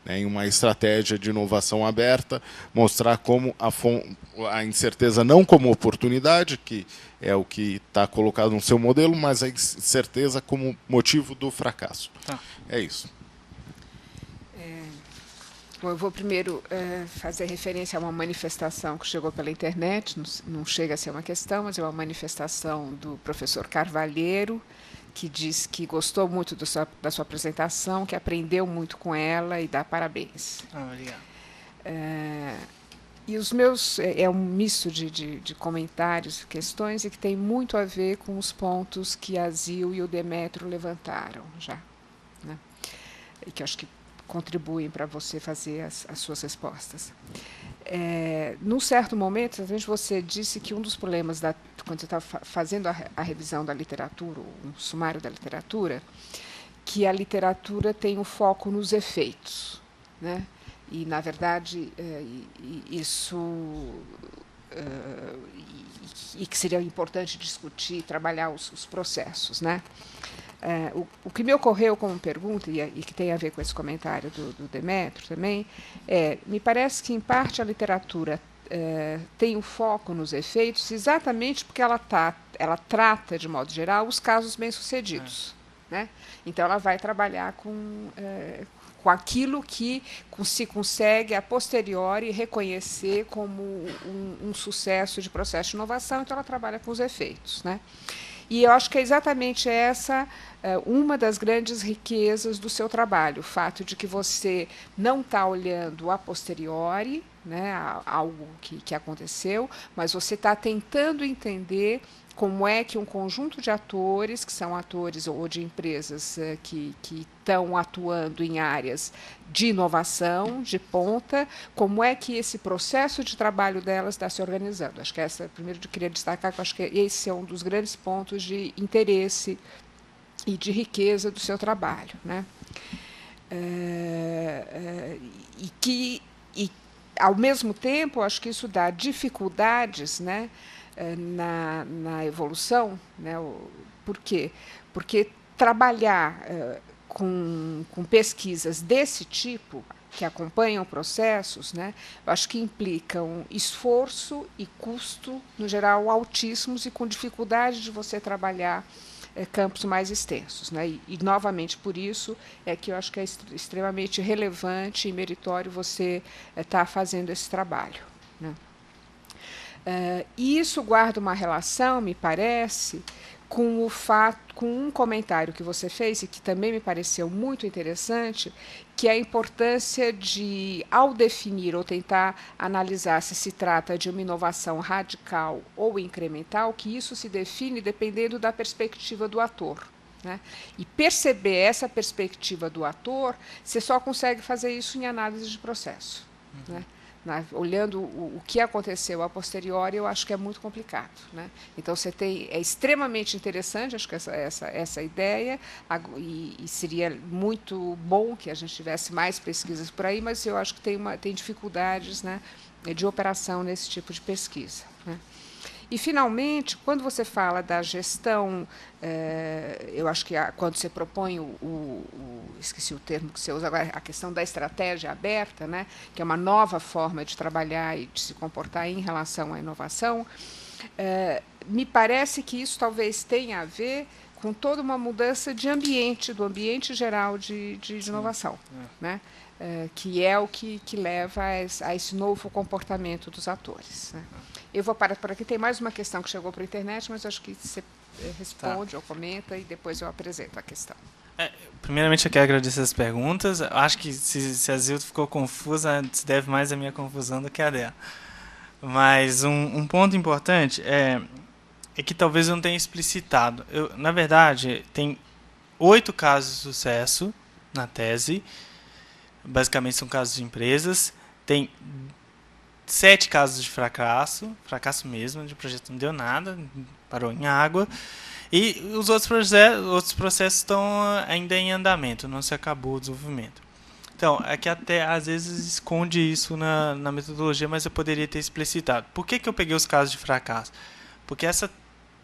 [SPEAKER 4] Em uma estratégia de inovação aberta, mostrar como a incerteza não como oportunidade, que é o que está colocado no seu modelo, mas a incerteza como motivo do fracasso. É isso.
[SPEAKER 1] Bom, eu vou primeiro fazer referência a uma manifestação que chegou pela internet, não chega a ser uma questão, mas é uma manifestação do professor Carvalheiro, que diz que gostou muito da sua apresentação, que aprendeu muito com ela e dá parabéns.
[SPEAKER 2] Obrigado.
[SPEAKER 1] E os meus é um misto de comentários e questões e que tem muito a ver com os pontos que a Zil e o Demétrio levantaram já, né? E que acho que contribuem para você fazer as suas respostas. Num certo momento, você disse que um dos problemas, quando você estava fazendo a revisão da literatura, um sumário da literatura, que a literatura tem um foco nos efeitos, né? E, na verdade, isso... e que seria importante discutir, trabalhar os processos, né? O que me ocorreu como pergunta, e que tem a ver com esse comentário do Demétrio também, me parece que, em parte, a literatura tem um foco nos efeitos exatamente porque ela trata, de modo geral, os casos bem-sucedidos, né? Então, ela vai trabalhar com aquilo que se consegue, a posteriori, reconhecer como um sucesso de processo de inovação, então ela trabalha com os efeitos, né? E eu acho que é exatamente essa uma das grandes riquezas do seu trabalho, o fato de que você não está olhando a posteriori, né, algo que aconteceu, mas você está tentando entender como é que um conjunto de atores, que são atores ou de empresas que estão atuando em áreas de inovação, de ponta, como é que esse processo de trabalho delas está se organizando. Acho que primeiro eu queria destacar que eu acho que esse é um dos grandes pontos de interesse e de riqueza do seu trabalho, né? E ao mesmo tempo, acho que isso dá dificuldades, né, na evolução, né? Por quê? Porque trabalhar com pesquisas desse tipo, que acompanham processos, né, eu acho que implicam esforço e custo, no geral, altíssimos e com dificuldade de você trabalhar campos mais extensos, né? E, novamente, por isso é que eu acho que é extremamente relevante e meritório você estar fazendo esse trabalho, né? E isso guarda uma relação, me parece, com um comentário que você fez e que também me pareceu muito interessante, que é a importância de, ao definir ou tentar analisar se trata de uma inovação radical ou incremental, que isso se define dependendo da perspectiva do ator, né? E perceber essa perspectiva do ator, você só consegue fazer isso em análise de processo, né? Olhando o que aconteceu a posteriori, eu acho que é muito complicado, né? Então, é extremamente interessante, acho que essa ideia, e seria muito bom que a gente tivesse mais pesquisas por aí, mas eu acho que tem dificuldades, né, de operação nesse tipo de pesquisa, né? E, finalmente, quando você fala da gestão, eu acho que quando você propõe esqueci o termo que você usa agora, a questão da estratégia aberta, né, que é uma nova forma de trabalhar e de se comportar em relação à inovação, me parece que isso talvez tenha a ver com toda uma mudança de ambiente, do ambiente geral de inovação, né? Que é o que leva a esse novo comportamento dos atores, né? Eu vou parar por aqui. Tem mais uma questão que chegou para a internet, mas acho que você responde ou comenta e depois eu apresento a questão.
[SPEAKER 2] Primeiramente, eu quero agradecer as perguntas. Acho que se a Zilda ficou confusa, se deve mais à minha confusão do que a dela. Mas um ponto importante é que talvez eu não tenha explicitado. Na verdade, tem 8 casos de sucesso na tese. Basicamente, são casos de empresas. Tem 7 casos de fracasso mesmo, de projeto não deu nada, parou em água. E os outros processos estão ainda em andamento, não se acabou o desenvolvimento. Então, é que até às vezes esconde isso na metodologia, mas eu poderia ter explicitado. Por que eu peguei os casos de fracasso? Porque essa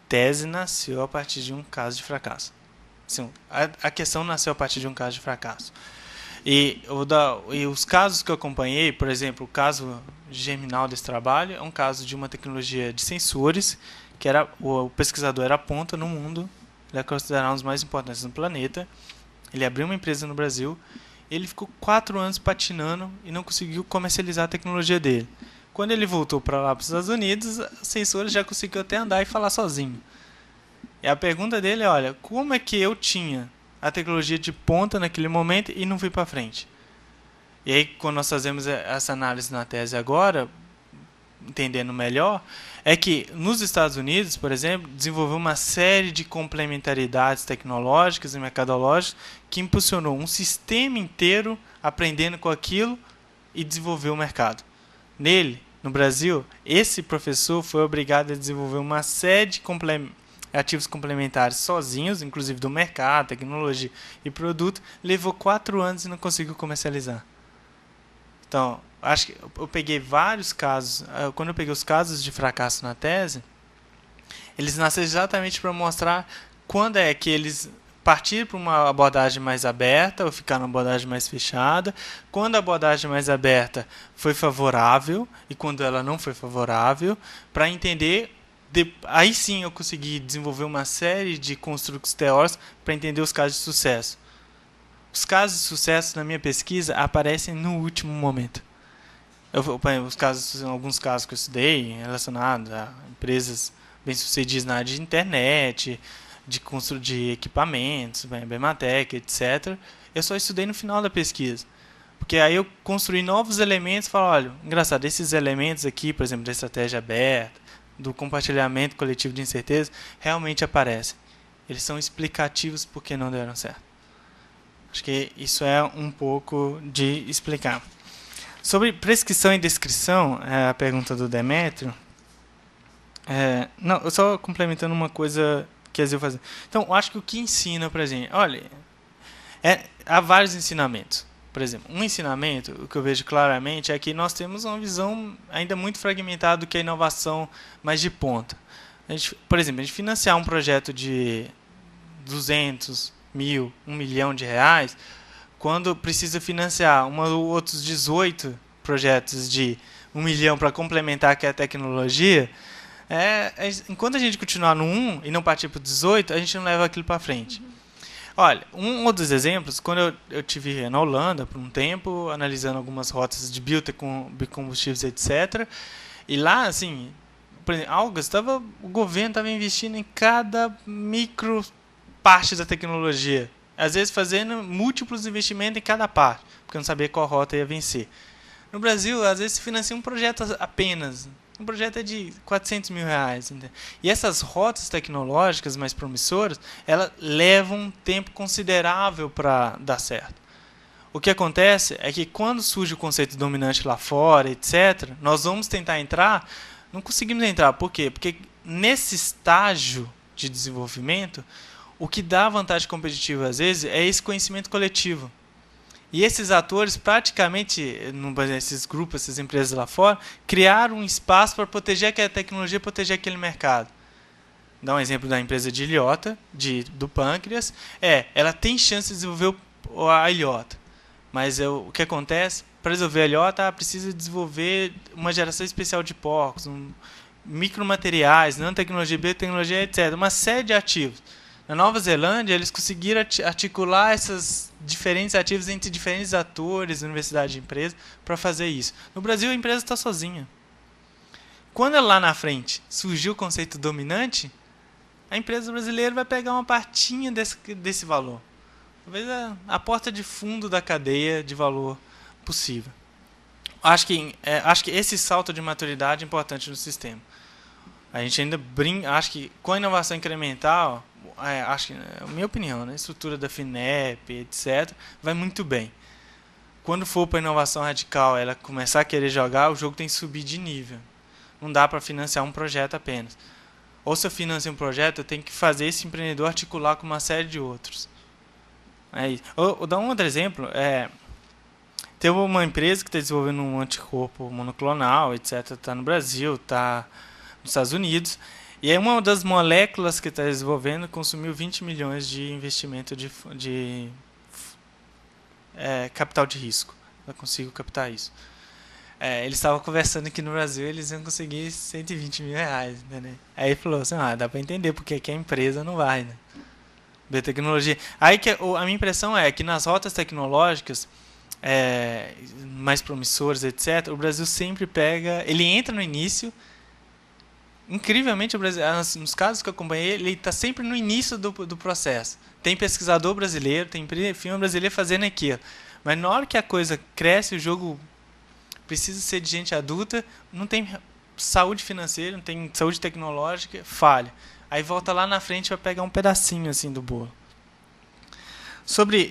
[SPEAKER 2] tese nasceu a partir de um caso de fracasso. Assim, a questão nasceu a partir de um caso de fracasso. E os casos que eu acompanhei, por exemplo, o caso germinal desse trabalho é um caso de uma tecnologia de sensores, que o pesquisador era ponta no mundo, ele é considerado um dos mais importantes no planeta. Ele abriu uma empresa no Brasil, ele ficou 4 anos patinando e não conseguiu comercializar a tecnologia dele. Quando ele voltou para lá para os Estados Unidos, os sensores já conseguiu até andar e falar sozinho. E a pergunta dele é, olha, como é que eu tinha a tecnologia de ponta naquele momento e não fui para frente? E aí, quando nós fazemos essa análise na tese agora, entendendo melhor, é que nos Estados Unidos, por exemplo, desenvolveu uma série de complementaridades tecnológicas e mercadológicas que impulsionou um sistema inteiro aprendendo com aquilo e desenvolveu o mercado. Nele, no Brasil, esse professor foi obrigado a desenvolver uma série de ativos complementares sozinhos, inclusive do mercado, tecnologia e produto, levou 4 anos e não conseguiu comercializar. Então, acho que eu peguei vários casos. Quando eu peguei os casos de fracasso na tese, eles nasceram exatamente para mostrar quando é que eles partiram para uma abordagem mais aberta ou ficaram numa abordagem mais fechada, quando a abordagem mais aberta foi favorável e quando ela não foi favorável, para entender. Aí sim eu consegui desenvolver uma série de construtos teóricos para entender os casos de sucesso. Os casos de sucesso na minha pesquisa aparecem no último momento. Alguns casos que eu estudei relacionados a empresas bem-sucedidas na área de internet, de equipamentos, Bematec, etc. Eu só estudei no final da pesquisa. Porque aí eu construí novos elementos e falei, olha, engraçado, esses elementos aqui, por exemplo, da estratégia aberta, do compartilhamento coletivo de incerteza, realmente aparecem. Eles são explicativos porque não deram certo. Acho que isso é um pouco de explicar. Sobre prescrição e descrição, a pergunta do Demétrio. Não, eu só complementando uma coisa que eu fazer. Então, eu acho que o que ensina para a gente... Olha, há vários ensinamentos. Por exemplo, um ensinamento, o que eu vejo claramente, é que nós temos uma visão ainda muito fragmentada do que é inovação mais de ponta. Por exemplo, a gente financiar um projeto de 200 mil, 1 milhão de reais, quando precisa financiar outros 18 projetos de 1 milhão para complementar aquela tecnologia, enquanto a gente continuar no 1 e não partir para o 18, a gente não leva aquilo para frente. Olha, um dos exemplos, quando eu estive na Holanda por um tempo, analisando algumas rotas de biocombustíveis, etc., e lá, assim, por exemplo, o governo estava investindo em cada micro parte da tecnologia, às vezes fazendo múltiplos investimentos em cada parte, porque não sabia qual rota ia vencer. No Brasil, às vezes se financia um projeto apenas, um projeto é de 400 mil reais. Entendeu? E essas rotas tecnológicas mais promissoras, elas levam um tempo considerável para dar certo. O que acontece é que quando surge o conceito dominante lá fora, etc., nós vamos tentar entrar, não conseguimos entrar. Por quê? Porque nesse estágio de desenvolvimento, o que dá vantagem competitiva, às vezes, é esse conhecimento coletivo. E esses atores, praticamente, esses grupos, essas empresas lá fora, criaram um espaço para proteger aquela tecnologia, proteger aquele mercado. Dá um exemplo da empresa de ilhota, do pâncreas. Ela tem chance de desenvolver a ilhota. Mas o que acontece? Para resolver a ilhota, precisa desenvolver uma geração especial de porcos, micromateriais, nanotecnologia, biotecnologia, etc. Uma série de ativos. Na Nova Zelândia, eles conseguiram articular esses diferentes ativos entre diferentes atores, universidades e empresas, para fazer isso. No Brasil, a empresa está sozinha. Quando lá na frente surgiu o conceito dominante, a empresa brasileira vai pegar uma partinha desse valor. Talvez a porta de fundo da cadeia de valor possível. Acho que esse salto de maturidade é importante no sistema. A gente ainda acho que com a inovação incremental, acho que, na minha opinião, a estrutura da FINEP, etc., vai muito bem. Quando for para a inovação radical, ela começar a querer jogar, o jogo tem que subir de nível. Não dá para financiar um projeto apenas. Ou se eu financio um projeto, eu tenho que fazer esse empreendedor articular com uma série de outros. Vou dar um outro exemplo. Teve uma empresa que está desenvolvendo um anticorpo monoclonal, etc. Está no Brasil, está nos Estados Unidos. E aí uma das moléculas que está desenvolvendo consumiu 20 milhões de investimento de capital de risco. Eu consigo captar isso. Eles estavam conversando aqui no Brasil, eles iam conseguir 120 mil reais. Né? Aí ele falou assim, dá para entender porque que a empresa não vai. Né? Biotecnologia. Aí que a minha impressão é que nas rotas tecnológicas mais promissoras, etc., o Brasil sempre pega... Ele entra no início... Incrivelmente, o Brasil, nos casos que eu acompanhei, ele está sempre no início do processo. Tem pesquisador brasileiro, tem firma brasileira fazendo aquilo. Mas na hora que a coisa cresce, o jogo precisa ser de gente adulta, não tem saúde financeira, não tem saúde tecnológica, falha. Aí volta lá na frente para pegar um pedacinho assim do bolo.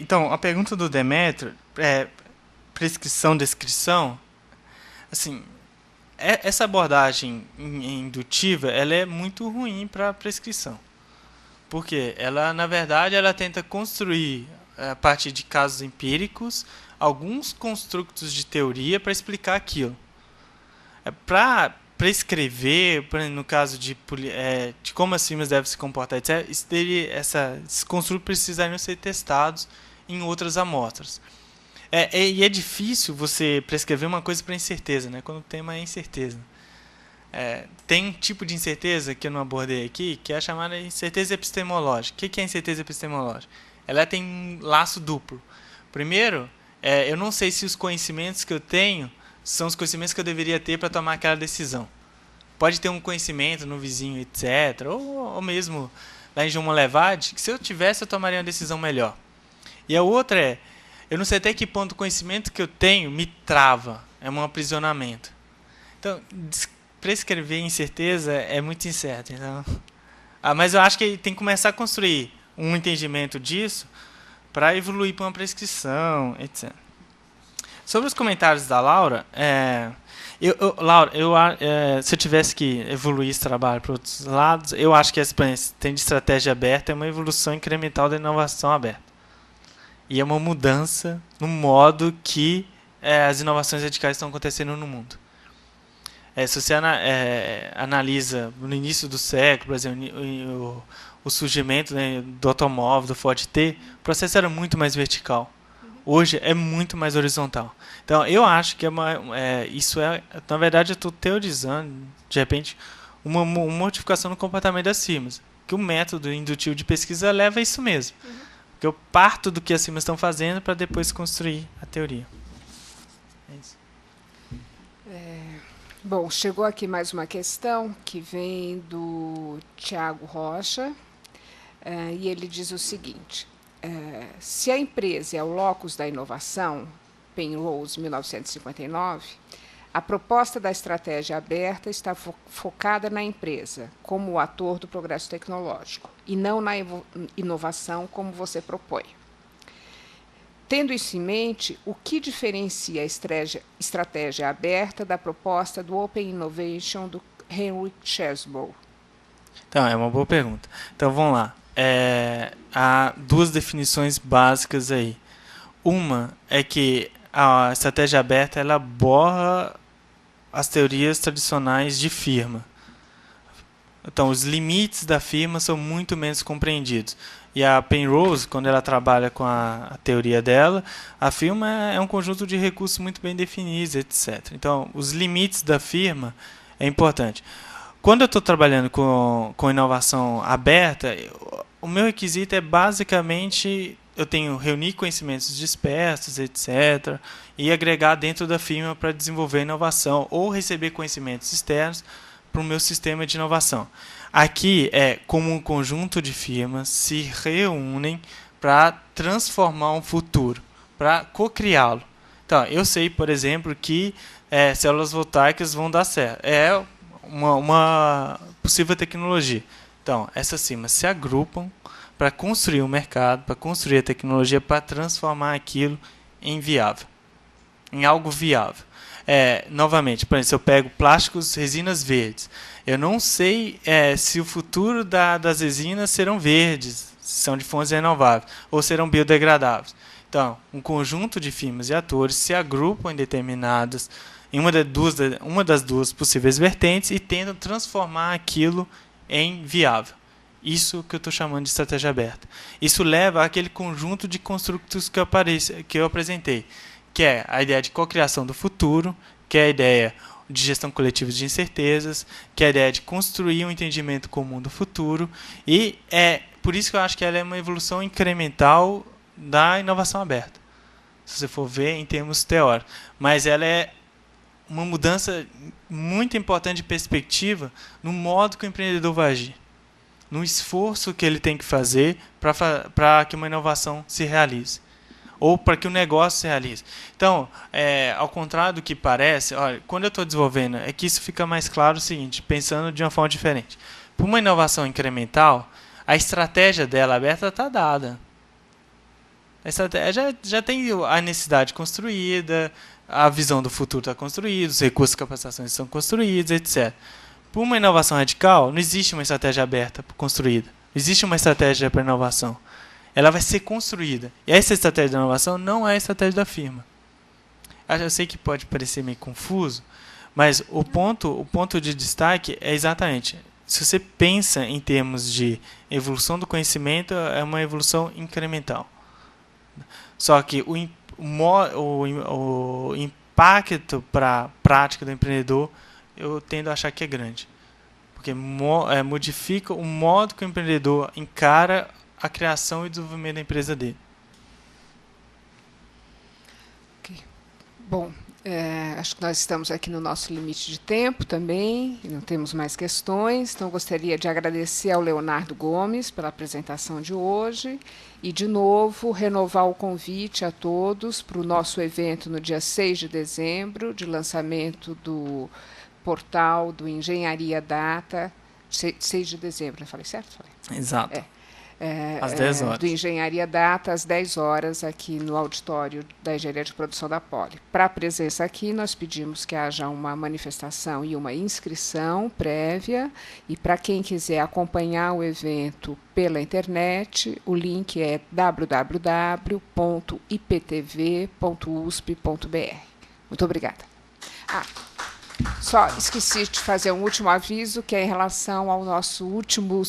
[SPEAKER 2] Então, a pergunta do Demétrio, prescrição, descrição, assim, essa abordagem indutiva, ela é muito ruim para a prescrição. Porque ela, na verdade, ela tenta construir, a partir de casos empíricos, alguns construtos de teoria para explicar aquilo. Para prescrever, no caso de como as firmas devem se comportar, etc., esses construtos precisariam ser testados em outras amostras. E é difícil você prescrever uma coisa para incerteza, né? Quando o tema é incerteza. Tem um tipo de incerteza que eu não abordei aqui, que é a chamada incerteza epistemológica. O que é incerteza epistemológica? Ela tem um laço duplo. Primeiro, eu não sei se os conhecimentos que eu tenho são os conhecimentos que eu deveria ter para tomar aquela decisão. Pode ter um conhecimento no vizinho, etc., ou mesmo lá em João Molevade, que se eu tivesse, eu tomaria uma decisão melhor. E a outra eu não sei até que ponto o conhecimento que eu tenho me trava, é um aprisionamento. Então, prescrever incerteza é muito incerto. Então, mas eu acho que tem que começar a construir um entendimento disso para evoluir para uma prescrição, etc. Sobre os comentários da Laura, Laura, se eu tivesse que evoluir esse trabalho para outros lados, eu acho que essa tem de estratégia aberta é uma evolução incremental da inovação aberta. E é uma mudança no modo que as inovações radicais estão acontecendo no mundo. Se você analisa no início do século, por exemplo, o surgimento, né, do automóvel, do Ford T, o processo era muito mais vertical. Hoje é muito mais horizontal. Então, eu acho que na verdade, eu estou teorizando, de repente, uma modificação no comportamento das firmas. Que o método indutivo de pesquisa leva a isso mesmo. Porque eu parto do que as firmas estão fazendo para depois construir a teoria. É isso.
[SPEAKER 1] Bom, chegou aqui mais uma questão que vem do Tiago Rocha, e ele diz o seguinte: se a empresa é o locus da inovação, Penrose, 1959, a proposta da estratégia aberta está focada na empresa, como o ator do progresso tecnológico, e não na inovação, como você propõe. Tendo isso em mente, o que diferencia a estratégia aberta da proposta do Open Innovation do Henry Chesbrough?
[SPEAKER 2] Então, é uma boa pergunta. Então, vamos lá. Há duas definições básicas aí. Uma é que a estratégia aberta ela borra as teorias tradicionais de firma. Então, os limites da firma são muito menos compreendidos. E a Penrose, quando ela trabalha com a teoria dela, a firma é um conjunto de recursos muito bem definidos, etc. Então, os limites da firma é importante. Quando eu estou trabalhando com inovação aberta, o meu requisito é basicamente eu tenho reunir conhecimentos dispersos, etc., e agregar dentro da firma para desenvolver inovação ou receber conhecimentos externos para o meu sistema de inovação. Aqui é como um conjunto de firmas se reúnem para transformar um futuro, para co-criá-lo. Então, eu sei, por exemplo, que células voltaicas vão dar certo. É uma possível tecnologia. Então, essas firmas se agrupam para construir um mercado, para construir a tecnologia, para transformar aquilo em viável, em algo viável. Novamente, por exemplo, se eu pego plásticos, resinas verdes, eu não sei se o futuro das resinas serão verdes, se são de fontes renováveis, ou serão biodegradáveis. Então, um conjunto de firmas e atores se agrupam em uma das duas possíveis vertentes e tentam transformar aquilo em viável. Isso que eu estou chamando de estratégia aberta. Isso leva àquele conjunto de construtos que eu apresentei, que é a ideia de cocriação do futuro, que é a ideia de gestão coletiva de incertezas, que é a ideia de construir um entendimento comum do futuro, e é por isso que eu acho que ela é uma evolução incremental da inovação aberta, se você for ver em termos teóricos. Mas ela é uma mudança muito importante de perspectiva no modo que o empreendedor vai agir, no esforço que ele tem que fazer para que uma inovação se realize, ou para que o negócio se realize. Então, ao contrário do que parece, olha, quando eu estou desenvolvendo, é que isso fica mais claro o seguinte, pensando de uma forma diferente. Para uma inovação incremental, a estratégia dela aberta está dada. A estratégia já tem a necessidade construída, a visão do futuro está construída, os recursos e capacitações estão construídos, etc. Para uma inovação radical, não existe uma estratégia aberta construída. Não existe uma estratégia para inovação. Ela vai ser construída. E essa estratégia de inovação não é a estratégia da firma. Eu sei que pode parecer meio confuso, mas o ponto de destaque é exatamente, se você pensa em termos de evolução do conhecimento, é uma evolução incremental. Só que o impacto para a prática do empreendedor, eu tendo a achar que é grande. Porque modifica o modo que o empreendedor encara a criação e desenvolvimento da empresa dele.
[SPEAKER 1] Okay. Bom, acho que nós estamos aqui no nosso limite de tempo também, e não temos mais questões, então gostaria de agradecer ao Leonardo Gomes pela apresentação de hoje e, de novo, renovar o convite a todos para o nosso evento no dia 6 de dezembro, de lançamento do portal do Engenharia Data, 6 de dezembro, eu falei certo? Falei.
[SPEAKER 2] Exato. Às 10 horas.
[SPEAKER 1] Do Engenharia Data, às 10 horas, aqui no auditório da Engenharia de Produção da Poli. Para a presença aqui, nós pedimos que haja uma manifestação e uma inscrição prévia, e para quem quiser acompanhar o evento pela internet, o link é www.iptv.usp.br. Muito obrigada. Só esqueci de fazer um último aviso, que é em relação ao nosso último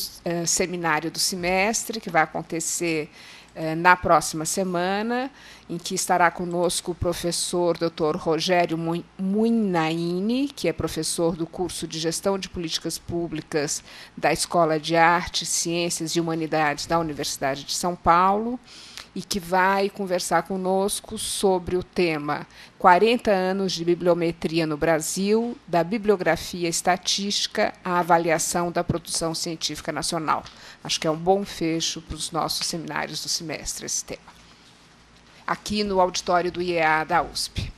[SPEAKER 1] seminário do semestre, que vai acontecer na próxima semana, em que estará conosco o professor Dr. Rogério Muinaini, que é professor do curso de Gestão de Políticas Públicas da Escola de Artes, Ciências e Humanidades da Universidade de São Paulo, e que vai conversar conosco sobre o tema 40 anos de bibliometria no Brasil, da bibliografia estatística à avaliação da produção científica nacional. Acho que é um bom fecho para os nossos seminários do semestre esse tema. Aqui no auditório do IEA da USP.